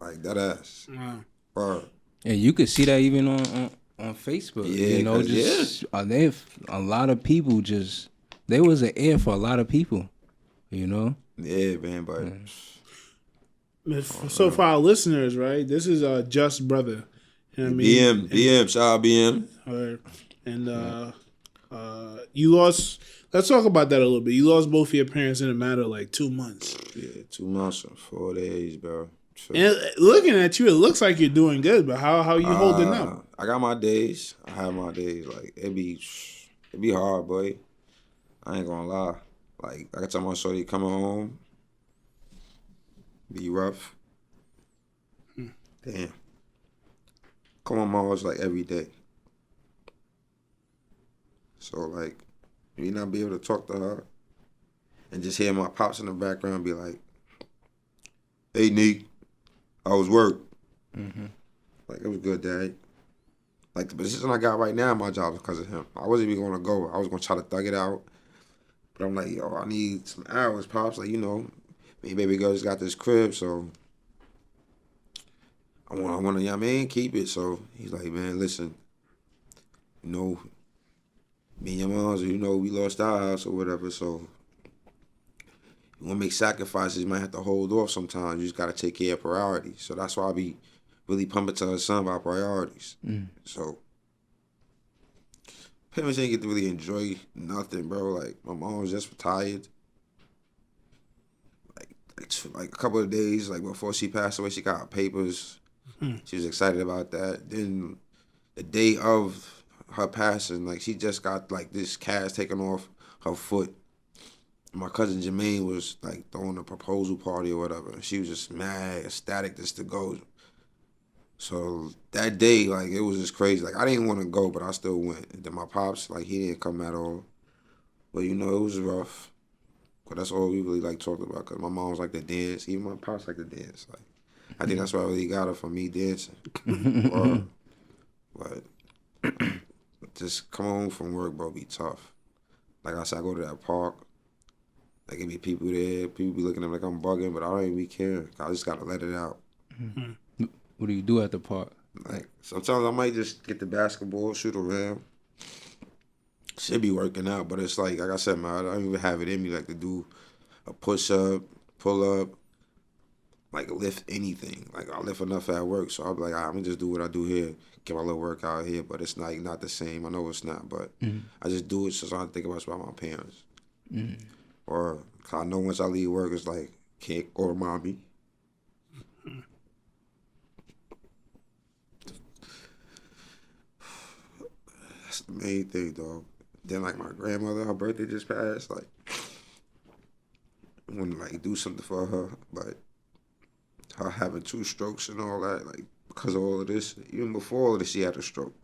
Like, that ass. Wow. Bro. And you could see that even on Facebook. Yeah, you know, just they a lot of people just there was an air for a lot of people. You know. Yeah, man, but. So for our listeners, right? This is Just brother. You know what I mean? BM, shout out BM. And you lost. Let's talk about that a little bit. You lost both of your parents in a matter of like 2 months. Yeah, 2 months and 4 days, bro. And looking at you, it looks like you're doing good, but how are you holding up? I got my days. I have my days. Like, it be hard, boy. I ain't gonna lie. Like, I got tell my shorty coming home, be rough. Damn. Come on, Mars like every day. So, like, you not be able to talk to her and just hear my pops in the background be like, hey, Neek, I was work. Like, it was good, Dad. Like, the position I got right now in my job is because of him. I wasn't even going to go. I was going to try to thug it out. But I'm like, yo, I need some hours, Pops. Like, you know, me and baby girl just got this crib, so I want to, you know what I mean, keep it. So he's like, man, listen, you know, me and your moms, you know, we lost our house or whatever, so you want to make sacrifices, you might have to hold off sometimes. You just got to take care of priorities. So that's why I be really pumping to her son about priorities. So parents didn't get to really enjoy nothing, bro. Like, my mom was just retired. Like a couple of days, like, before she passed away, she got her papers. She was excited about that. Then the day of her passing, like, she just got, like, this cast taken off her foot. My cousin Jermaine was, like, throwing a proposal party or whatever. She was just mad, ecstatic just to go. So that day, like, it was just crazy. Like, I didn't want to go, but I still went. And then my pops, like, he didn't come at all. But, you know, it was rough. Cause that's all we really like talked about. Cause my mom was like to dance. Even my pops like to dance. Like, I think that's why I really got her from me dancing. But just come home from work, bro, be tough. Like I said, I go to that park. There can be people there. People be looking at me like I'm bugging, but I don't even be caring. I just gotta let it out. Mm-hmm. What do you do at the park? Like sometimes I might just get the basketball, shoot around. Should be working out, but it's like I said, man, I don't even have it in me like to do a push up, pull up, like lift anything. Like I lift enough at work, so I'll be like, I'm gonna just do what I do here, get my little workout here. But it's not the same. I know it's not, but I just do it so I don't think about my parents. Or I know once I leave work, it's like can't go to mommy. That's the main thing, dog. Then like my grandmother, her birthday just passed. Like I want to like do something for her, but her having 2 strokes and all that, like because of all of this, even before all of this, she had a stroke.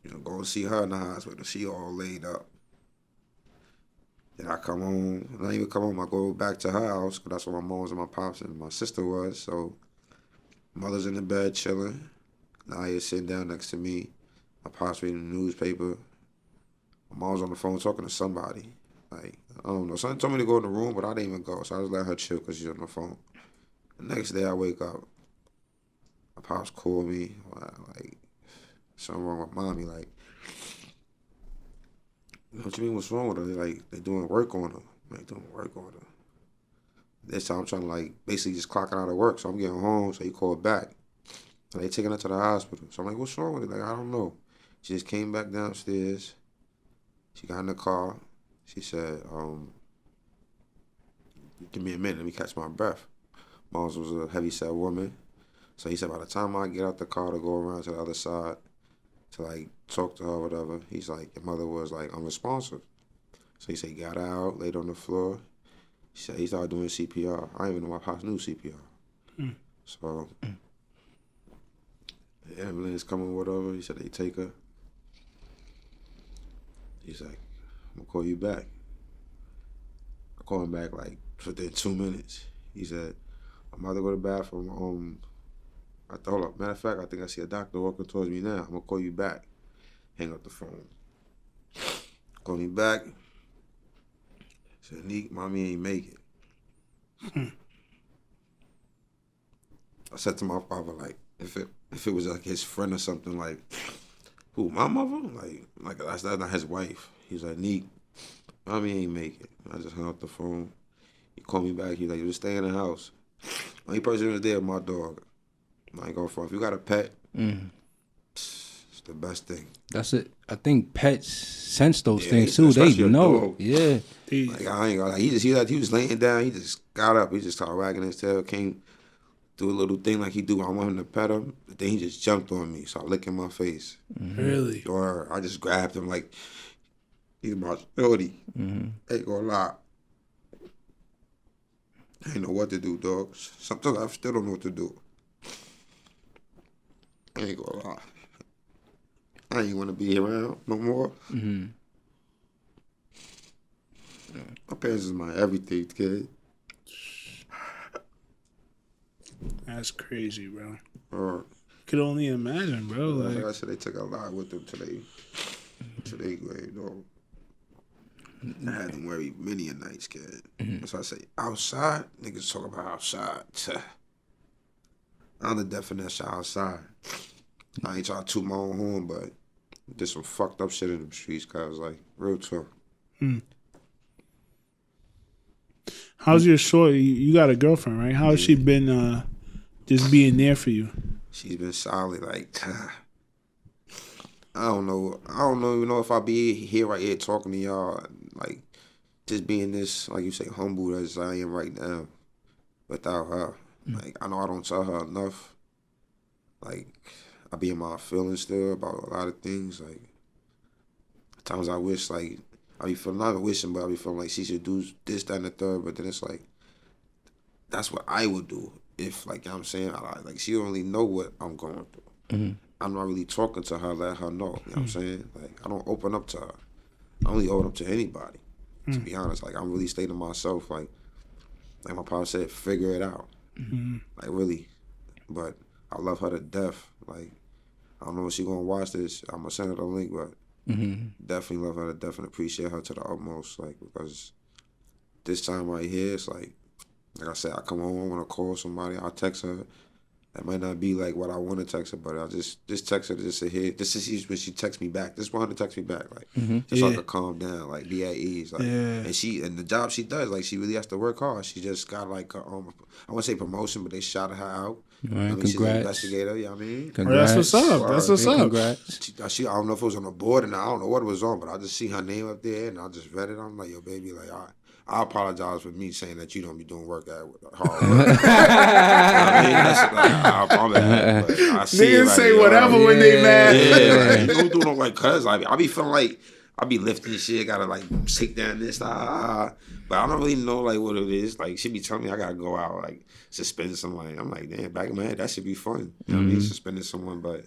You know, go and see her in the hospital. She all laid up. Then I come home. And I even come home. I go back to her house because that's where my mom's and my pops and my sister was. So mother's in the bed chilling. Naya sitting down next to me. My pops reading the newspaper. My mom's on the phone talking to somebody. Like, I don't know. Someone told me to go in the room, but I didn't even go. So I just let her chill because she's on the phone. The next day I wake up. My pops called me. Like, something wrong with mommy. Like, what you mean, what's wrong with her? They're like, they doing work on her. Like, doing work on her. This time I'm trying to, like, basically just clocking out of work. So I'm getting home, so he called back. And they taking her to the hospital. So I'm like, what's wrong with her? Like, I don't know. She just came back downstairs. She got in the car. She said, give me a minute, let me catch my breath. Mom's was a heavy-set woman. So he said, by the time I get out the car to go around to the other side to, like, talk to her or whatever, he's like, your mother was, like, unresponsive. So he said he got out, laid on the floor. He said he started doing CPR. I didn't even know my pops knew CPR. So the ambulance coming, whatever, he said they take her. He's like, I'm gonna call you back. I call him back like within 2 minutes. He said, I'm about to go to the bathroom. I thought, matter of fact, I think I see a doctor walking towards me now. I'm gonna call you back. Hang up the phone. Call me back. Said, Neek, mommy ain't make it. I said to my father, like, if it was like his friend or something, like, who, my mother? Like that's not his wife. He was like, Neek, mommy ain't make it. I just hung up the phone. He called me back. He was like, you just stay in the house. Only person who was there was my dog. I ain't going for it. If you got a pet, it's the best thing. That's it. I think pets sense those things too. They know. Dog. Yeah. Like I ain't gonna like he was laying down, he just got up, he just started wagging his tail, came do a little thing like he do when I want him to pet him, but then he just jumped on me, started licking my face. Really? Or I just grabbed him like he's my shorty. Ain't gonna lie. I ain't know what to do, dog. Sometimes I still don't know what to do. I ain't gonna lie. I ain't want to be around no more. My parents is my everything, kid. That's crazy, bro. Could only imagine, bro. Like I said, they took a lot with them today. Today, grave, dog. I had them worry many a nights, kid. That's why I say outside. Niggas talk about outside. I'm the definition of outside. I ain't trying to toot my own horn, but there's some fucked up shit in them streets, cause like real talk. How's your short? You got a girlfriend, right? How has she been just being there for you? She's been solid. Like I don't know even know if I'll be here right here talking to y'all. Like just being this, like you say, humble as I am right now, without her. Like I know I don't tell her enough. Like I be in my feelings still about a lot of things. Like at times I wish, like I be feeling, not wishing, but I be feeling like she should do this, that, and the third. But then it's like that's what I would do if, like, you know what I'm saying, like she don't really know what I'm going through. I'm not really talking to her, let her know. You know what I'm saying? Like I don't open up to her. I only open up to anybody. To be honest, like I'm really staying to myself. Like my papa said, figure it out. Like really, but I love her to death. Like I don't know if she gonna watch this. I'm gonna send her the link, but definitely love her to death and appreciate her to the utmost. Like because this time right here, it's like I said, I come home, I want to call somebody, I'll text her. That might not be like what I want to text her, but I just text her to just say, hey, this is when she texts me back. This one to text me back, like just so I can calm down, like be at ease, like. And the job she does, like she really has to work hard. She just got like I want to say promotion, but they shouted her out. Right, I mean, she's an investigator. You know what I mean? Congrats. That's what's up. That's what's up. Congrats. I don't know if it was on the board and I don't know what it was on, but I just see her name up there and I just read it. I'm like, yo, baby, like, all right. I apologize for me saying that you don't be doing work at hard work. I mean, that's like, I see Niggas it say like, whatever when they mad. Yeah, like, don't do no like cuz. I be feeling like I be lifting shit, gotta like take down this, but I don't really know like what it is. Like she be telling me I gotta go out, like suspend somebody. I'm like, damn, back in my head, that should be fun. You know what I mean? Suspending someone, but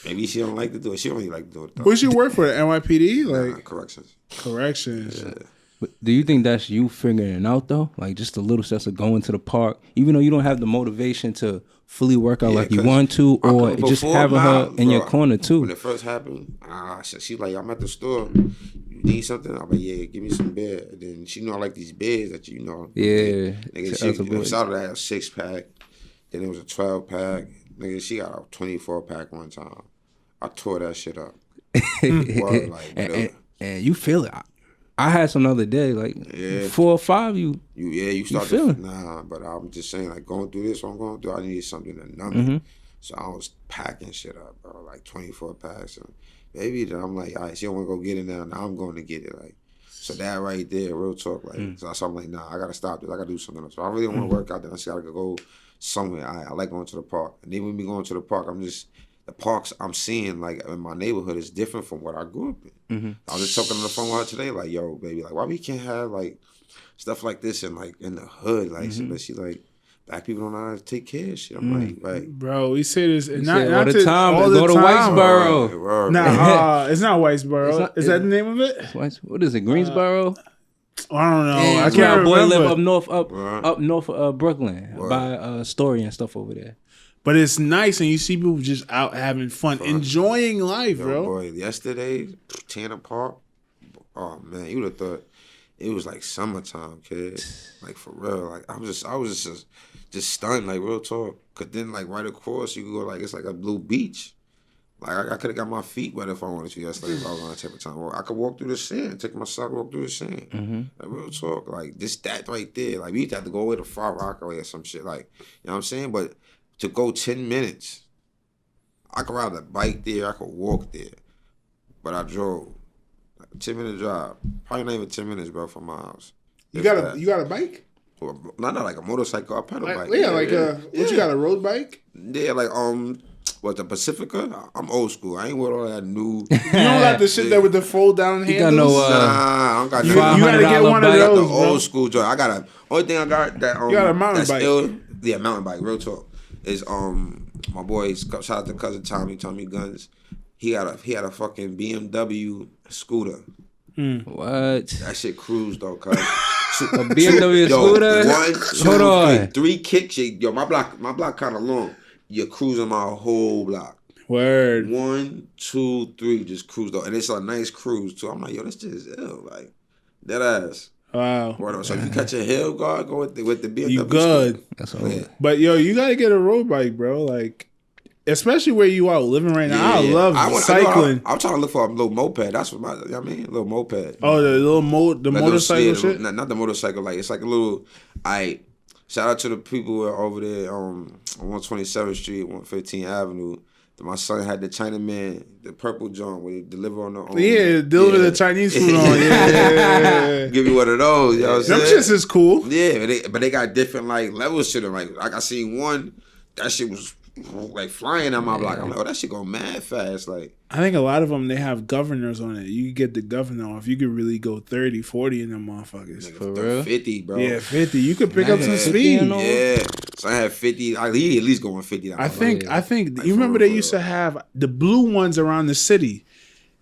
maybe she don't like to do it. She don't really like to do it though. What's you work for? The NYPD? Like corrections. Corrections. Yeah. But do you think that's you figuring it out though? Like just the little steps of going to the park, even though you don't have the motivation to fully work out like you want to, or just having her in your corner too. When it first happened, she like, I'm at the store. You need something? I'm like, yeah, give me some beer. And then she know I like these beers that you know. Yeah. Nigga, she started at a 6-pack. Then it was a 12-pack. Nigga, she got a 24-pack one time. I tore that shit up. Word, like, and you feel it. I had some the other day, like 4 or 5. You start feel to but I'm just saying, like going through this, what I'm going through, I needed something to numb me. So I was packing shit up, bro, like 24 packs. And baby, then I'm like, all right, she don't want to go get it now. Now I'm going to get it, like. So that right there, real talk, like. So I'm like, nah, I gotta stop this. I gotta do something else. So I really don't want to work out. Then I just gotta go somewhere. I like going to the park, and then when we going to the park, the parks I'm seeing like in my neighborhood is different from what I grew up in. I was just talking on the phone with her today, like, yo, baby, like, why we can't have like stuff like this in the hood, like, but she like, black people don't know how to take care of shit. I'm like, right, bro, we say this not all the time. All go the to time. Whitesboro. Nah, it's not Whitesboro. Is that the name of it? What is it? Greensboro? I don't know. Damn, I can't boy remember. live up north of Brooklyn by Story and stuff over there. But it's nice, and you see people just out having fun, enjoying life, bro. Boy, yesterday, Tanner Park, oh man, you would have thought it was like summertime, kid. Like for real, like I was just stunned, like real talk. Cause then like right across, you could go like it's like a blue beach. Like I could have got my feet wet if I wanted to. That's like if I was on that type of time. Well, I could walk through the sand, take my sock, walk through the sand. Like real talk, like that right there. Like we used to have to go away to Far Rockaway or some shit. Like you know what I'm saying, but. To go 10 minutes, I could ride a bike there, I could walk there, but I drove. Like a 10-minute drive, probably not even 10 minutes, bro, from my house. You got a bike? Well, not like a motorcycle, a pedal bike. Yeah, what you got, a road bike? Yeah, like what, the Pacifica? I'm old school. I ain't with all that new. You don't got the shit that with the fold down handles? Got no, nah, I don't got you gotta get one of those, the bro. old school joint. Only thing I got that you got a mountain bike. Yeah, mountain bike, real talk. Is my boy, shout out to cousin Tommy Guns. He had a fucking BMW scooter. What? That shit cruised though, cuz. A BMW scooter? 1, 2, 3, 3 kicks. Yo, my block kind of long. You're cruising my whole block. Word. 1, 2, 3, just cruise though, and it's a nice cruise too. I'm like, yo, this shit is ill, like dead ass. Wow. So if you catch a hill guard, go with the BMW. You good. That's all. Yeah. But yo, you gotta get a road bike, bro. Like, especially where you are living right now. I love cycling. I'm trying to look for a little moped. That's what you know what I mean? A little moped. Oh, the motorcycle shit? Not the motorcycle. Like, it's like a little, shout out to the people who are over there on 127th Street, 115th Avenue. My son had the Chinaman, the purple joint where he deliver on the own. Yeah, deliver the Chinese food on. Yeah. Give me one of those. You know what I'm saying? Them shits is cool. Yeah, but they got different like levels to them. Like I seen one, that shit was like flying on my block. I'm like, oh, that shit go mad fast. Like, I think a lot of them, they have governors on it. You could get the governor off. You could really go 30, 40 in them motherfuckers. For real? 50, bro. Yeah, 50. You could pick up some speed. Yeah. So I had 50. He at least going 50. I think. You remember they used to have the blue ones around the city.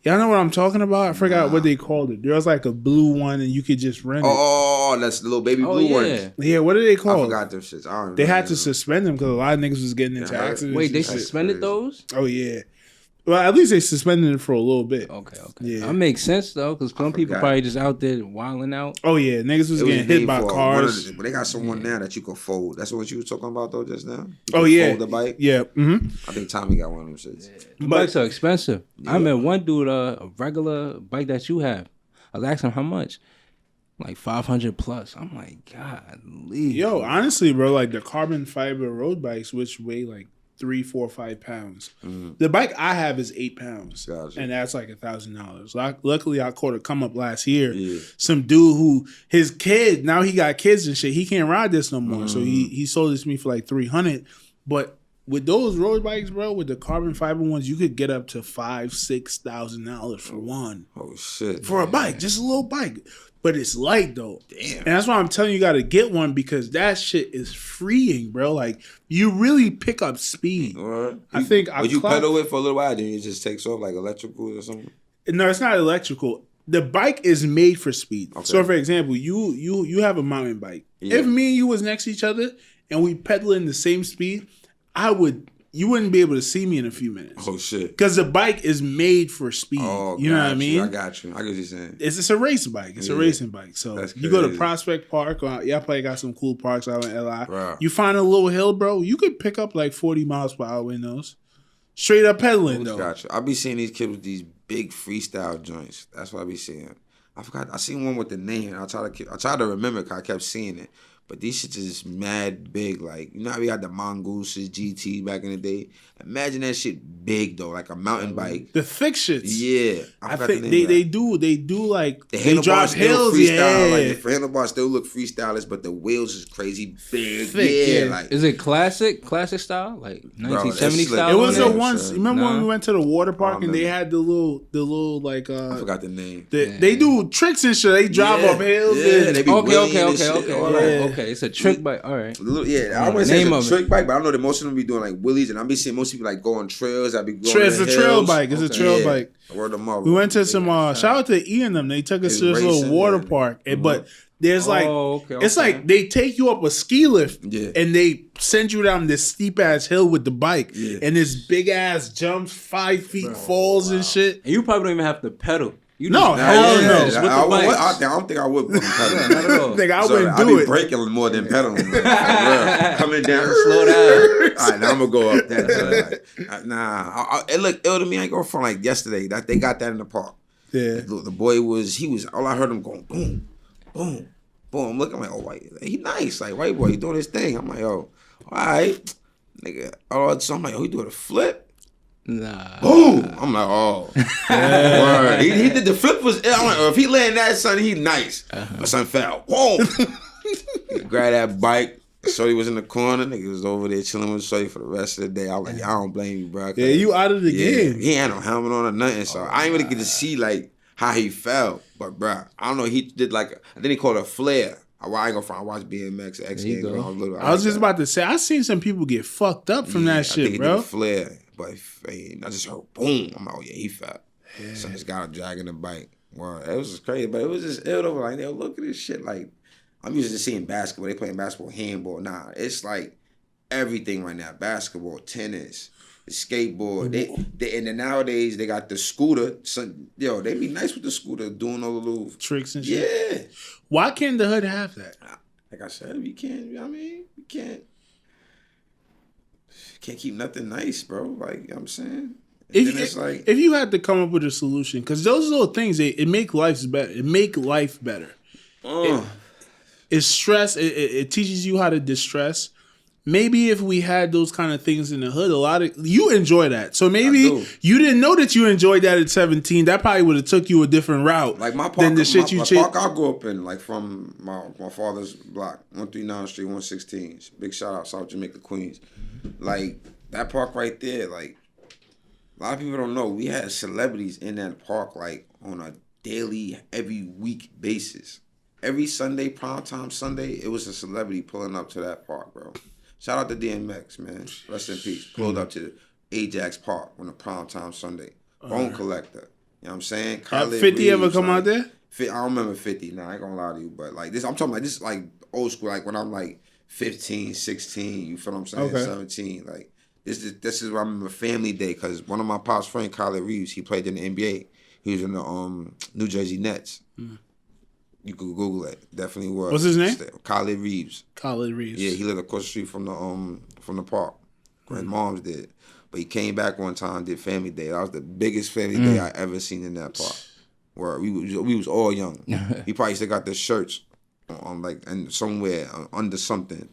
Y'all know what I'm talking about? I forgot what they called it. There was like a blue one and you could just rent it. Oh, that's the little baby blue one. Yeah, what are they called? I forgot them shits. I don't They had to suspend them because a lot of niggas was getting into accidents. Wait, they suspended those? Oh, yeah. Well, at least they suspended it for a little bit. Okay. Yeah. That makes sense, though, because some people probably just out there wilding out. Oh, yeah. Niggas was getting hit by cars. But they got someone now that you can fold. That's what you were talking about, though, just now? Fold the bike? Yeah. Mm-hmm. I think Tommy got one of them shits. Yeah. Bikes are expensive. Yeah. I met one dude, a regular bike that you have. I was asking him how much. Like 500 plus. I'm like, God, yo, honestly, bro, like the carbon fiber road bikes, which weigh like 3, 4, 5 pounds. Mm-hmm. The bike I have is 8 pounds, and that's like $1,000. Luckily, I caught a come up last year. Yeah. Some dude who his kid now he got kids and shit. He can't ride this no more, so he sold this to me for like $300. But with those road bikes, bro, with the carbon fiber ones, you could get up to $5,000-$6,000 for one. Oh shit! For a bike, just a little bike. But it's light though. Damn. And that's why I'm telling you, got to get one because that shit is freeing, bro. Like you really pick up speed. Right. I think would you pedal it for a little while, then it just takes off like electrical or something? No, it's not electrical. The bike is made for speed. Okay. So for example, you have a mountain bike. Yeah. If me and you was next to each other and we pedaling the same speed, you wouldn't be able to see me in a few minutes. Oh shit! Because the bike is made for speed. Oh, you know what I mean? I got you. I get what you're saying. It's a race bike. It's a racing bike. So you go to Prospect Park. Y'all probably got some cool parks out in LI. Right. You find a little hill, bro. You could pick up like 40 miles per hour in those. Straight up pedaling though. Got you. I be seeing these kids with these big freestyle joints. That's what I be seeing. I forgot. I seen one with the name. I try to remember because I kept seeing it. But these shits is mad big. Like, you know how we had the Mongooses GT back in the day? Imagine that shit big, though, like a mountain bike. The thick shits. Yeah. I think they do like, they drop hills. Yeah. Like, the handlebars still look freestylish, but the wheels is crazy big. Thick, yeah. Like, is it classic style? Like 1970 style? It was once, remember when we went to the water park and they had the little like... I forgot the name. They do tricks and shit. They drive up hills. Yeah, they be okay. Okay, it's a trick bike. All right. I wouldn't say it's a trick bike, but I know that most of them be doing like wheelies, and I be seeing most people like go on trails. I be going. It's a trail bike. It's a trail bike. Word of mouth. We went to some. Shout out to Ian them. They took us to this little water park, but there's like it's like they take you up a ski lift, and they send you down this steep ass hill with the bike, and this big ass jumps 5 feet, falls and shit. And you probably don't even have to pedal. Hell no. I don't think I would pedal. Not at all. I wouldn't do it. I'd be braking more than pedaling. Coming down, slow down. All right, now I'm gonna go up that. It looked ill to me. I ain't go from like yesterday. That they got that in the park. Yeah, the boy was. All I heard him going boom, boom, boom. I'm looking like, oh, white. He nice, like white boy. He doing his thing. I'm like, oh, all right, nigga. So I'm like, oh, he doing a flip. Nah. Boom! I'm like, oh. Word. He did the flip was. I'm like, oh, if he land that, son, he nice. But son fell. Whoa! Grab that bike. Shorty was in the corner. Nigga was over there chilling with Shorty for the rest of the day. I was like, I don't blame you, bro. Yeah, you out of the game. He had no helmet on or nothing, so I ain't really get to see like how he fell. But bro, I don't know. He did like I think he called it a flare. I ain't gonna front. I watched BMX, X Games when I was little. I was just about to say, I seen some people get fucked up from that shit, I think bro. He did a flare, but I just heard boom. I'm like, oh yeah, he fell. Yeah. So this guy dragging the bike. Well, it was just crazy, but it was just ill over. Like, look at this shit. Like, I'm used to seeing basketball. They playing basketball, handball. Nah, it's like everything right now. Basketball, tennis, skateboard. They and then nowadays they got the scooter. So, they be nice with the scooter, doing all the little tricks and shit. Yeah. Why can't the hood have that? Like I said, we can't. You know what I mean, we can't keep nothing nice, bro. Like, you know what I'm saying. If you had to come up with a solution, because those little things, it make life better. It make life better. It's stress. It teaches you how to distress. Maybe if we had those kind of things in the hood, you enjoy that. So maybe you didn't know that you enjoyed that at 17. That probably would have took you a different route. Like my park, than the shit my park I grew up in, like from my father's block, 139 Street, 116. Big shout out, South Jamaica, Queens. Like that park right there, like a lot of people don't know. We had celebrities in that park like on a daily, every week basis. Every Sunday, primetime Sunday, it was a celebrity pulling up to that park, bro. Shout out to DMX, man. Rest in peace. Pulled up to the Ajax Park on a primetime Sunday. Bone Collector. know what I'm saying? Have 50 ever come out there? I don't remember 50. Nah, I ain't gonna lie to you. But like this, I'm talking like this like old school, like when I'm like 15, 16, you feel what I'm saying? Okay. 17. Like this is where I remember family day, because one of my pop's friend, Khaled Reeves, he played in the NBA. He was in the New Jersey Nets. You could Google it. Definitely was. What's his name? Khaled Reeves. Khaled Reeves. Yeah, he lived across the street from the park. His mom's did. But he came back one time, did family day. That was the biggest family day I ever seen in that park. Where we was all young. He probably still got the shirts on like and somewhere under something.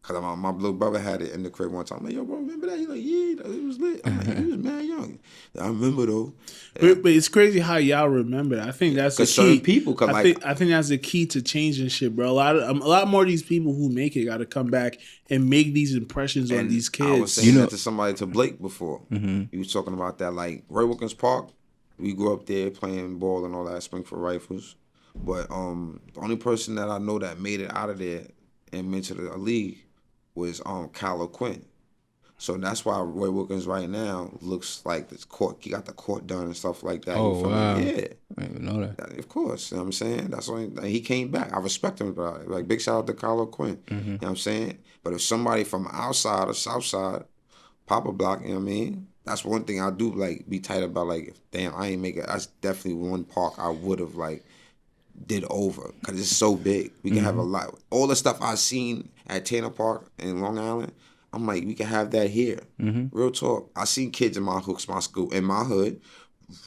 Cause my little brother had it in the crib one time. I'm like, yo, bro, remember that? He like, yeah, it was lit. I'm like, he was mad young. I remember though. But it's crazy how y'all remember that. I think that's the key. People come I think that's the key to changing shit, bro. A lot more of these people who make it got to come back and make these impressions on these kids. I was saying that to somebody, to Blake before. He was talking about that, like Roy Wilkins Park. We grew up there playing ball and all that, Springfield Rifles. But the only person that I know that made it out of there and went to the league was Kyle Quinn. So that's why Roy Wilkins right now looks like this court. He got the court done and stuff like that. Oh, wow. Yeah. I didn't even know that. Of course. You know what I'm saying? That's why he came back. I respect him about it. Like, big shout out to Kyle Quinn. You know what I'm saying? But if somebody from outside or south side, Papa Block, you know what I mean? That's one thing I do, like, be tight about. Like, damn, I ain't make it. That's definitely one park I would have, like, did over, because it's so big. We can have a lot. All the stuff I seen at Tanner Park in Long Island, I'm like, we can have that here. Real talk. I seen kids in my school, in my hood,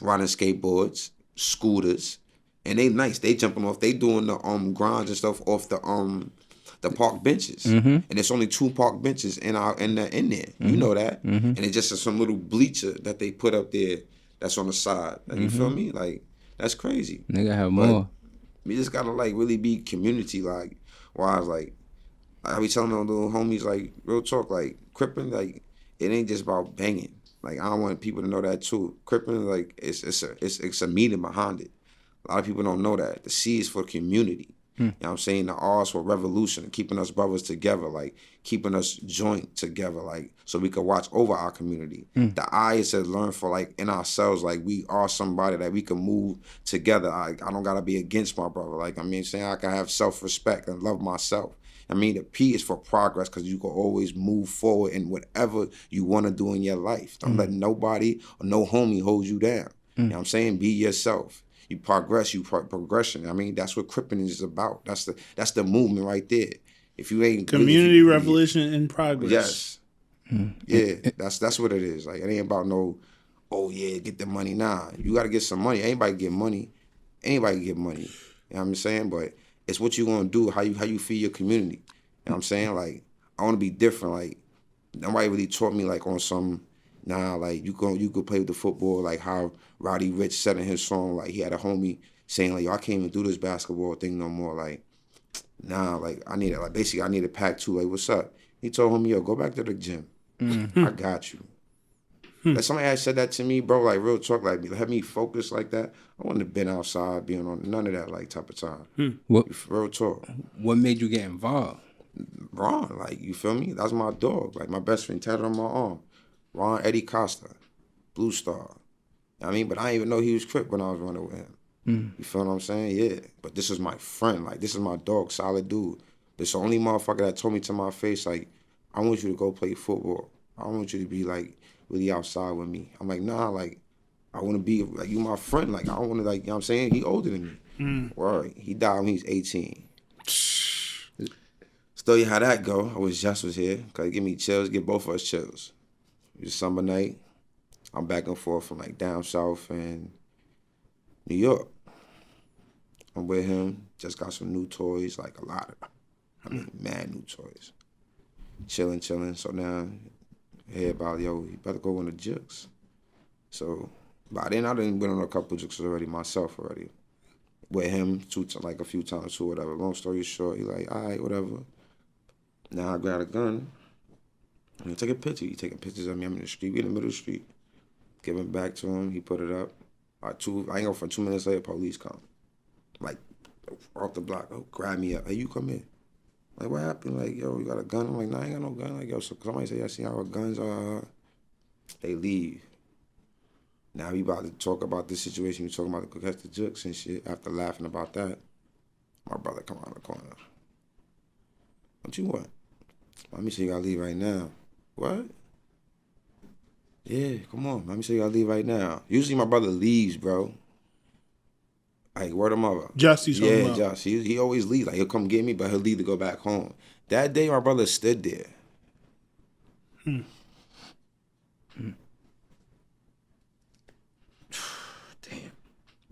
riding skateboards, scooters, and they nice. They jumping off. They doing the grinds and stuff off the park benches. And there's only 2 park benches in there. You know that. And it's just some little bleacher that they put up there that's on the side. Like, you feel me? Like, that's crazy. Nigga have more. We just gotta like really be community like wise. Like I be telling my little homies, like, real talk, like Crippin', like it ain't just about banging. Like I don't want people to know that too. Crippin', like it's a meaning behind it. A lot of people don't know that. The C is for community. You know what I'm saying? The R is for revolution, keeping us brothers together, like keeping us joint together, like so we can watch over our community. The I is to learn for like in ourselves, like we are somebody that we can move together. I don't gotta be against my brother. Like I mean, saying I can have self-respect and love myself. I mean, the P is for progress, because you can always move forward in whatever you want to do in your life. Don't let nobody or no homie hold you down. You know what I'm saying? Be yourself. You progress, progression. I mean, that's what Crippin' is about. That's the movement right there. If you ain't community revolution in progress. Yes. Yeah, that's what it is. Like, it ain't about no, oh yeah, get the money. Nah, you got to get some money. Anybody get money. Anybody can get money. You know what I'm saying? But it's what you gonna do, how you feed your community. You know what I'm saying? Like, I want to be different. Like, nobody really taught me like on some. Nah, like you could play with the football, like how Roddy Ricch said in his song, like he had a homie saying like, yo, I can't even do this basketball thing no more. Like, nah, like I need a pack too. Like, what's up? He told homie, yo, go back to the gym. I got you. Like somebody had said that to me, bro, like real talk, like have me focus like that. I wouldn't have been outside being on none of that like type of time. Real talk. What made you get involved? Ron, like, you feel me? That's my dog. Like my best friend tatted on my arm. Ron Eddie Costa, Blue Star. I mean, but I didn't even know he was Crip when I was running with him. You feel what I'm saying? Yeah. But this is my friend. Like, this is my dog, solid dude. This the only motherfucker that told me to my face, like, I want you to go play football. I want you to be, like, really outside with me. I'm like, nah, like, I want to be, like, you my friend. Like, I don't want to, like, you know what I'm saying? He older than me. Word. He died when he was 18. Still, you how that go. I wish Jess was here. Because give me chills, give both of us chills. It was summer night. I'm back and forth from like down south and New York. I'm with him. Just got some new toys, like a lot of, mad new toys. Chilling. So now, hear about, yo, you better go on the jukes. So by then, I done went on a couple jukes already myself already. With him, like a few times too, whatever. Long story short, he like, all right, whatever. Now I got a gun. I'm gonna take a picture. He taking pictures of me. I'm in the street. We in the middle of the street. Give it back to him. He put it up. I ain't go for 2 minutes later, police come. Like, off the block. Oh, grab me up. Hey, you come in. Like, what happened? Like, yo, you got a gun? I'm like, nah, I ain't got no gun. Like, yo, so somebody say, I see how our guns are. They leave. Now we about to talk about this situation. We talking about the catch the jukes and shit. After laughing about that, my brother come around the corner. What you want? Mommy said you gotta leave right now. What? Yeah, come on. Mommy said you gotta leave right now. Usually my brother leaves, bro. Like, word of mother. Just he's talking about. Josh. He always leaves. Like, he'll come get me, but he'll leave to go back home. That day, my brother stood there. Damn.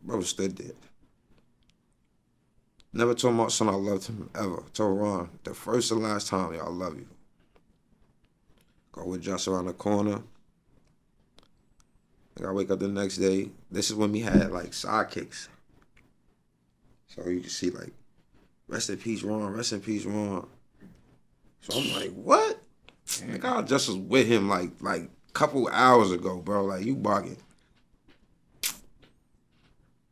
Brother stood there. Never told my son I loved him, ever. Told Ron, the first and last time, I love you. Go with Josh around the corner. I wake up the next day. This is when we had, like, sidekicks. So you can see, like, rest in peace, Ron. Rest in peace, Ron. So I'm like, what? Like, I just was with him, like a couple hours ago, bro. Like, you bugging.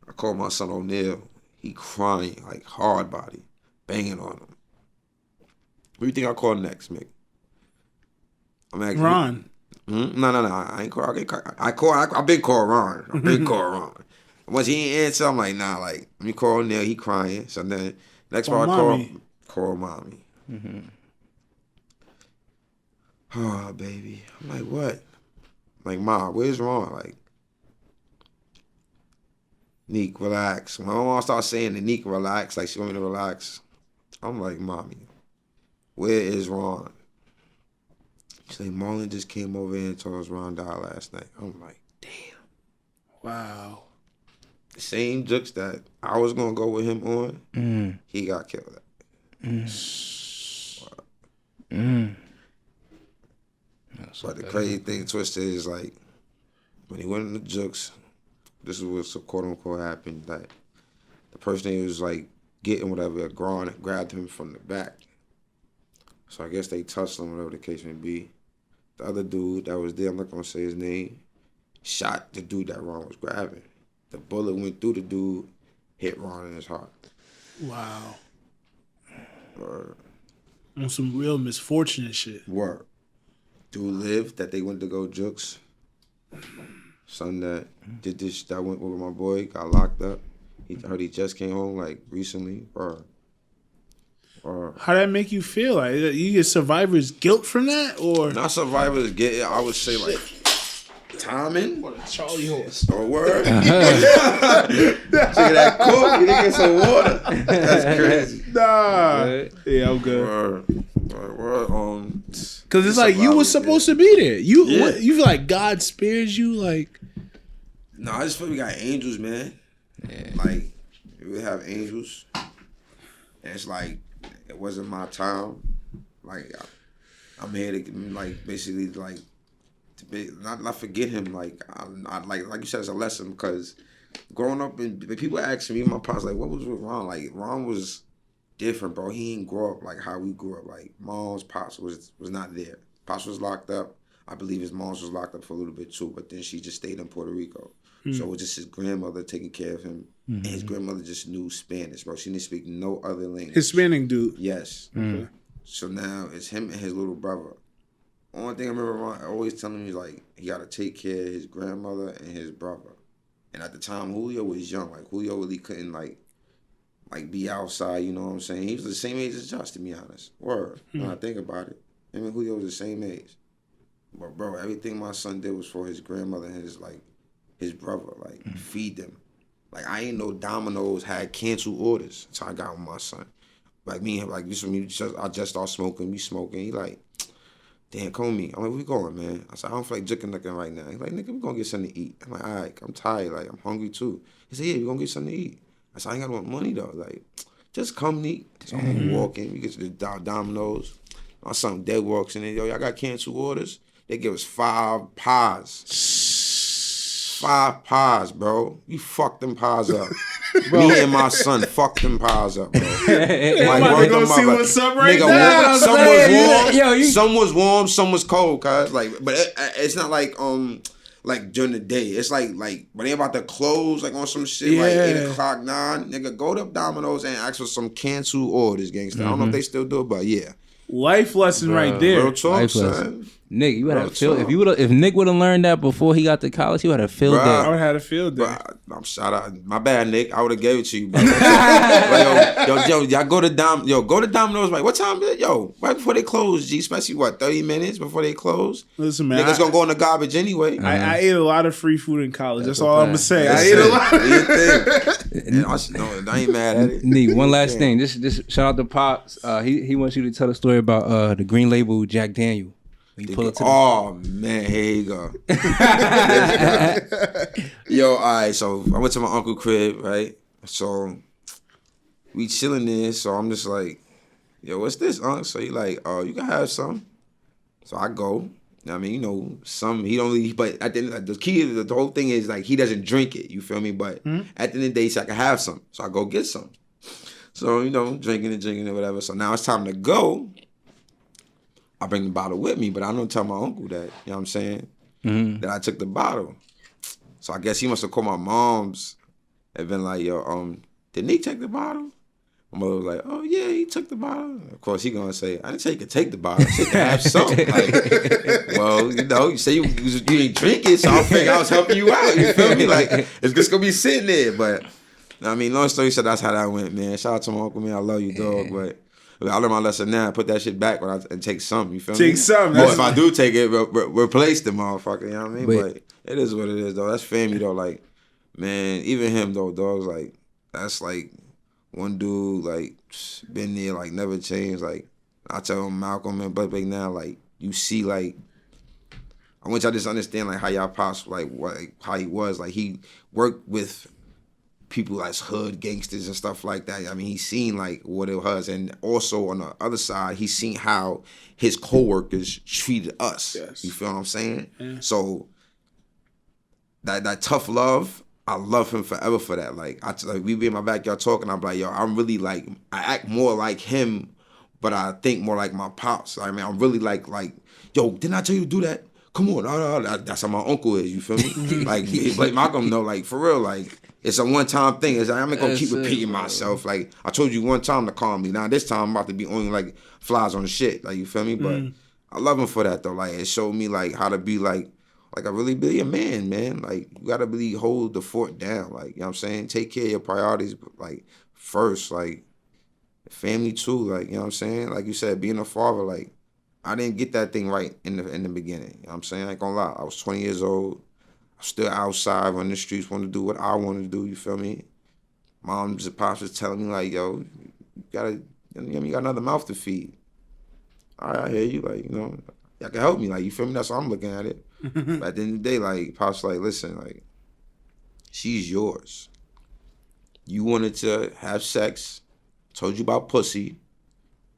I called my son O'Neal. He crying, like, hard body. Banging on him. What do you think I call next, Mick? I'm asking Ron. No. I ain't call. I've been called Ron. I've been called Ron. Once he ain't answer, I'm like, nah, like, let me call O'Neal. He crying. So then, next part I call mommy. Mm-hmm. Oh, baby. I'm like, what? I'm like, Ma, where's Ron? Like, Neek, relax. When my mom starts saying to Neek, relax, like she want me to relax, I'm like, Mommy, where is Ron? She's like, Marlon just came over here and told us Ron died last night. I'm like, damn. Wow. The same jokes that I was going to go with him on, he got killed at. But the crazy thing, Twisted, is like, when he went in the jokes, this is what's quote unquote happened. That the person he was like getting whatever, grabbed him from the back. So I guess they touched him, whatever the case may be. The other dude that was there, I'm not gonna say his name, shot the dude that Ron was grabbing. The bullet went through the dude, hit Ron in his heart. Wow. Word. On some real misfortunate shit. Word. Dude lived that they went to go jukes. Son that did this, that went with my boy, got locked up. He heard he just came home like recently. Or how that make you feel? Like you get survivor's guilt from that, or not survivors get? I would say like timing. What a Charlie horse. Or word. Check that coke. You didn't get some water. That's crazy. Nah. Yeah, I'm good. Word. Because it's like you were supposed to be there. You feel like God spares you, like. No, I just feel we got angels, man. Yeah. Like we have angels. And it's like it wasn't my time. Like I'm here to like basically like to be not forget him. Like I like you said, it's a lesson because growing up and people asking me, my pops like, what was with Ron? Like Ron was different, bro. He didn't grow up like how we grew up. Like mom's pops was not there. Pops was locked up. I believe his mom's was locked up for a little bit too, but then she just stayed in Puerto Rico. So it was just his grandmother taking care of him. And his grandmother just knew Spanish, bro. She didn't speak no other language. Hispanic dude. Yes. Okay. So now it's him and his little brother. Only thing I remember Ron always telling me is like he got to take care of his grandmother and his brother. And at the time, Julio was young. Like Julio really couldn't like be outside. You know what I'm saying? He was the same age as Josh, to be honest. Word. When I think about it, him and Julio was the same age. But bro, everything my son did was for his grandmother and his brother. Like feed them. Like I ain't know Domino's had canceled orders. So I got with my son. Like me, like this when I just started smoking. We smoking. He like, damn, call me. I'm like, where we going, man? I said, I don't feel like jigging nothing right now. He's like, nigga, we gonna get something to eat. I'm like, all right, I'm tired. Like I'm hungry too. He said, yeah, we gonna get something to eat. I said, I ain't got no money though. Like, just come and eat. So I'm walking. We get to the Domino's. My son dead walks in there. Yo, y'all got canceled orders? They give us 5 pies. 5 pies, bro. You fucked them pies up. Me and my son fucked them pies up, bro. Like, go see what's up right now. Some was warm, some was warm, some was cold, cuz. Like, but it's not like during the day. It's like when they about to close, like on some shit, like 8 o'clock, 9. Nigga, go to Domino's and ask for some canceled orders, gangster. I don't know if they still do it, but yeah. Life lesson right there. Real talk, son. Nick, you would have feel if Nick would have learned that before he got to college, he would have filled I that. would have had a field day. I'm shout out. My bad, Nick. I would have gave it to you, bro. Like, yo, y'all go to Domino's. Right, what time? Yo, right before they close. G, especially 30 minutes before they close. Listen, man, niggas gonna go in the garbage anyway. I ate a lot of free food in college. That's all I'm gonna say. I ate a lot. I ain't mad at it. Nick, one last thing. Just shout out to Pops. He wants you to tell a story about the Green Label Jack Daniel. When you pull it to man, here you go. Yo, all right, so I went to my uncle crib, right? So we chilling there, so I'm just like, yo, what's this, Unc? So he like, oh, you can have some. So I go. I mean, some he don't really, but at the end, the key is the whole thing is like he doesn't drink it, you feel me? But at the end of the day, he said I can have some. So I go get some. So, drinking it, whatever. So now it's time to go. I bring the bottle with me, but I don't tell my uncle that, you know what I'm saying, that I took the bottle. So I guess he must have called my mom's and been like, yo, did Nick take the bottle? My mother was like, oh, yeah, he took the bottle. Of course, he going to say, I didn't say you could take the bottle. I said you could have some. Like, well, you say you didn't drink it, so I figured I was helping you out. You feel me? Like, it's just going to be sitting there. But, I mean, long story short, that's how that went, man. Shout out to my uncle, man. I love you, dog. But I learned my lesson now. Put that shit back and take some. You feel me? Take some. Or if I do take it, replace the motherfucker. You know what I mean? Wait. But it is what it is, though. That's family, though. Like, man, even him, though, dog's like, that's like one dude, like, been there, like, never changed. Like, I tell him, Malcolm and Bud Big now, like, you see, like, I want y'all to just understand, like, how y'all pops, like, how he was. Like, he worked with people like hood gangsters and stuff like that. I mean, he's seen like what it was, and also on the other side, he's seen how his coworkers treated us. Yes. You feel what I'm saying? Yeah. So that tough love, I love him forever for that. Like we be in my backyard talking, I'm like, yo, I'm really like, I act more like him, but I think more like my pops. I mean, I'm really like, yo, didn't I tell you to do that? Come on, no, that's how my uncle is. You feel me? like Malcolm know, like for real, like. It's a one-time thing. It's like, I'm not going to keep repeating myself. Like, I told you one time to calm me. Now, this time, I'm about to be on, like, flies on the shit. Like, you feel me? But I love him for that, though. Like, it showed me, like, how to be, like I really be a man, man. Like, you got to really hold the fort down. Like, you know what I'm saying? Take care of your priorities, like, first. Like, family, too. Like, you know what I'm saying? Like you said, being a father, like, I didn't get that thing right in the beginning. You know what I'm saying? I ain't going to lie. I was 20 years old. Still outside, running the streets, want to do what I want to do, you feel me? Mom's and pops was telling me, like, yo, you got another mouth to feed. All right, I hear you, like, y'all can help me, like, you feel me? That's how I'm looking at it. But at the end of the day, like, pops like, listen, like, she's yours. You wanted to have sex, told you about pussy.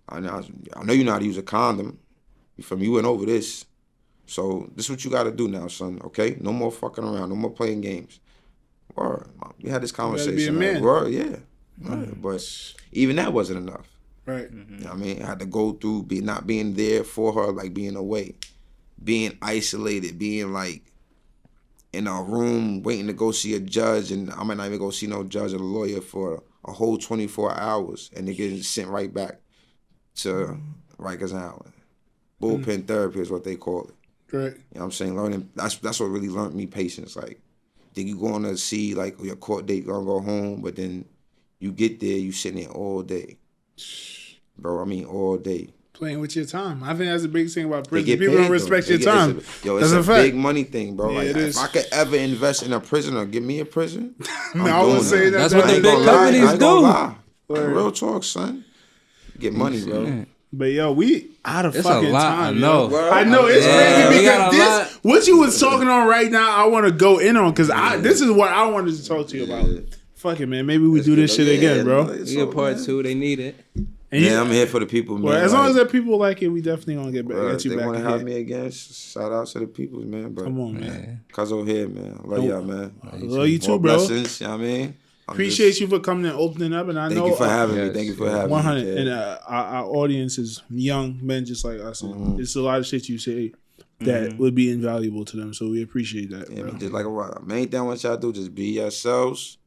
I know you know how to use a condom. You feel me? You went over this. So this is what you got to do now, son, okay? No more fucking around. No more playing games. Word. We had this conversation. You gotta be a man. Word, yeah. Right. But even that wasn't enough. Right. You know what I mean? I had to go through not being there for her, like being away. Being isolated, being like in a room waiting to go see a judge, and I might not even go see no judge or lawyer for a whole 24 hours, and they get sent right back to Rikers Island. Bullpen therapy is what they call it. Right. You know what I'm saying? Learning, that's what really learned me patience. Like, then you going to see, like, your court date, gonna go home, but then you get there, you sitting there all day. Bro, I mean, all day. Playing with your time. I think that's the biggest thing about prison. People paid, don't respect your time. It's a big money thing, bro. Yeah, like, if I could ever invest in a prison or give me a prison, I won't say that. That's what the big companies do. Real talk, son. Get money, bro. But yo, we out of It's fucking a lot, time. I know. Yo. I know it's crazy because what you was talking on right now, I want to go in on because this is what I wanted to talk to you about. Fuck it, man. Maybe we do this shit again, bro. We get part 2. They need it. And I'm here for the people, man. Well, as long as the people like it, we definitely gonna get back. Get you they back. want to have me again. Shout out to the people, man. But come on, man. Cuz over here, man. Love y'all, man. Love you too, more bro. Blessings, you know what I mean? Appreciate you for coming and opening up, and I know thank you for having me. Thank you for having 100. me. And our audience is young men just like us. And it's a lot of shit you say that would be invaluable to them. So we appreciate that. Yeah, bro. just like a main thing I want y'all to do, just be yourselves.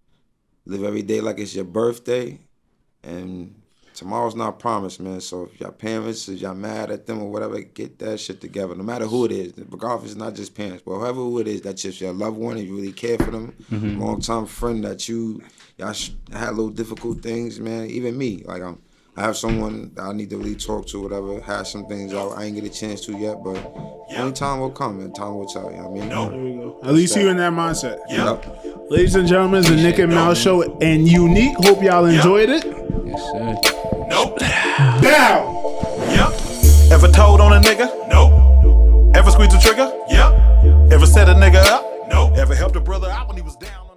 Live every day like it's your birthday, and tomorrow's not promised, man. So if y'all parents, if y'all mad at them or whatever, get that shit together. No matter who it is, regardless, it's not just parents, but whoever who it is, that's just your loved one. If you really care for them, long time friend that y'all had little difficult things, man. Even me, like I have someone that I need to really talk to, whatever. Hash some things out. I ain't get a chance to yet, but only time will come and time will tell. You know what I mean? There we go. At least you in that mindset. Yep. Ladies and gentlemen, it's the Nick and Mal show and Unique. Hope y'all enjoyed it. Yes, sir. Nope. Down. Yep. Ever told on a nigga? Nope. Ever squeezed the trigger? Yep. Ever set a nigga up? Nope. Ever helped a brother out when he was down?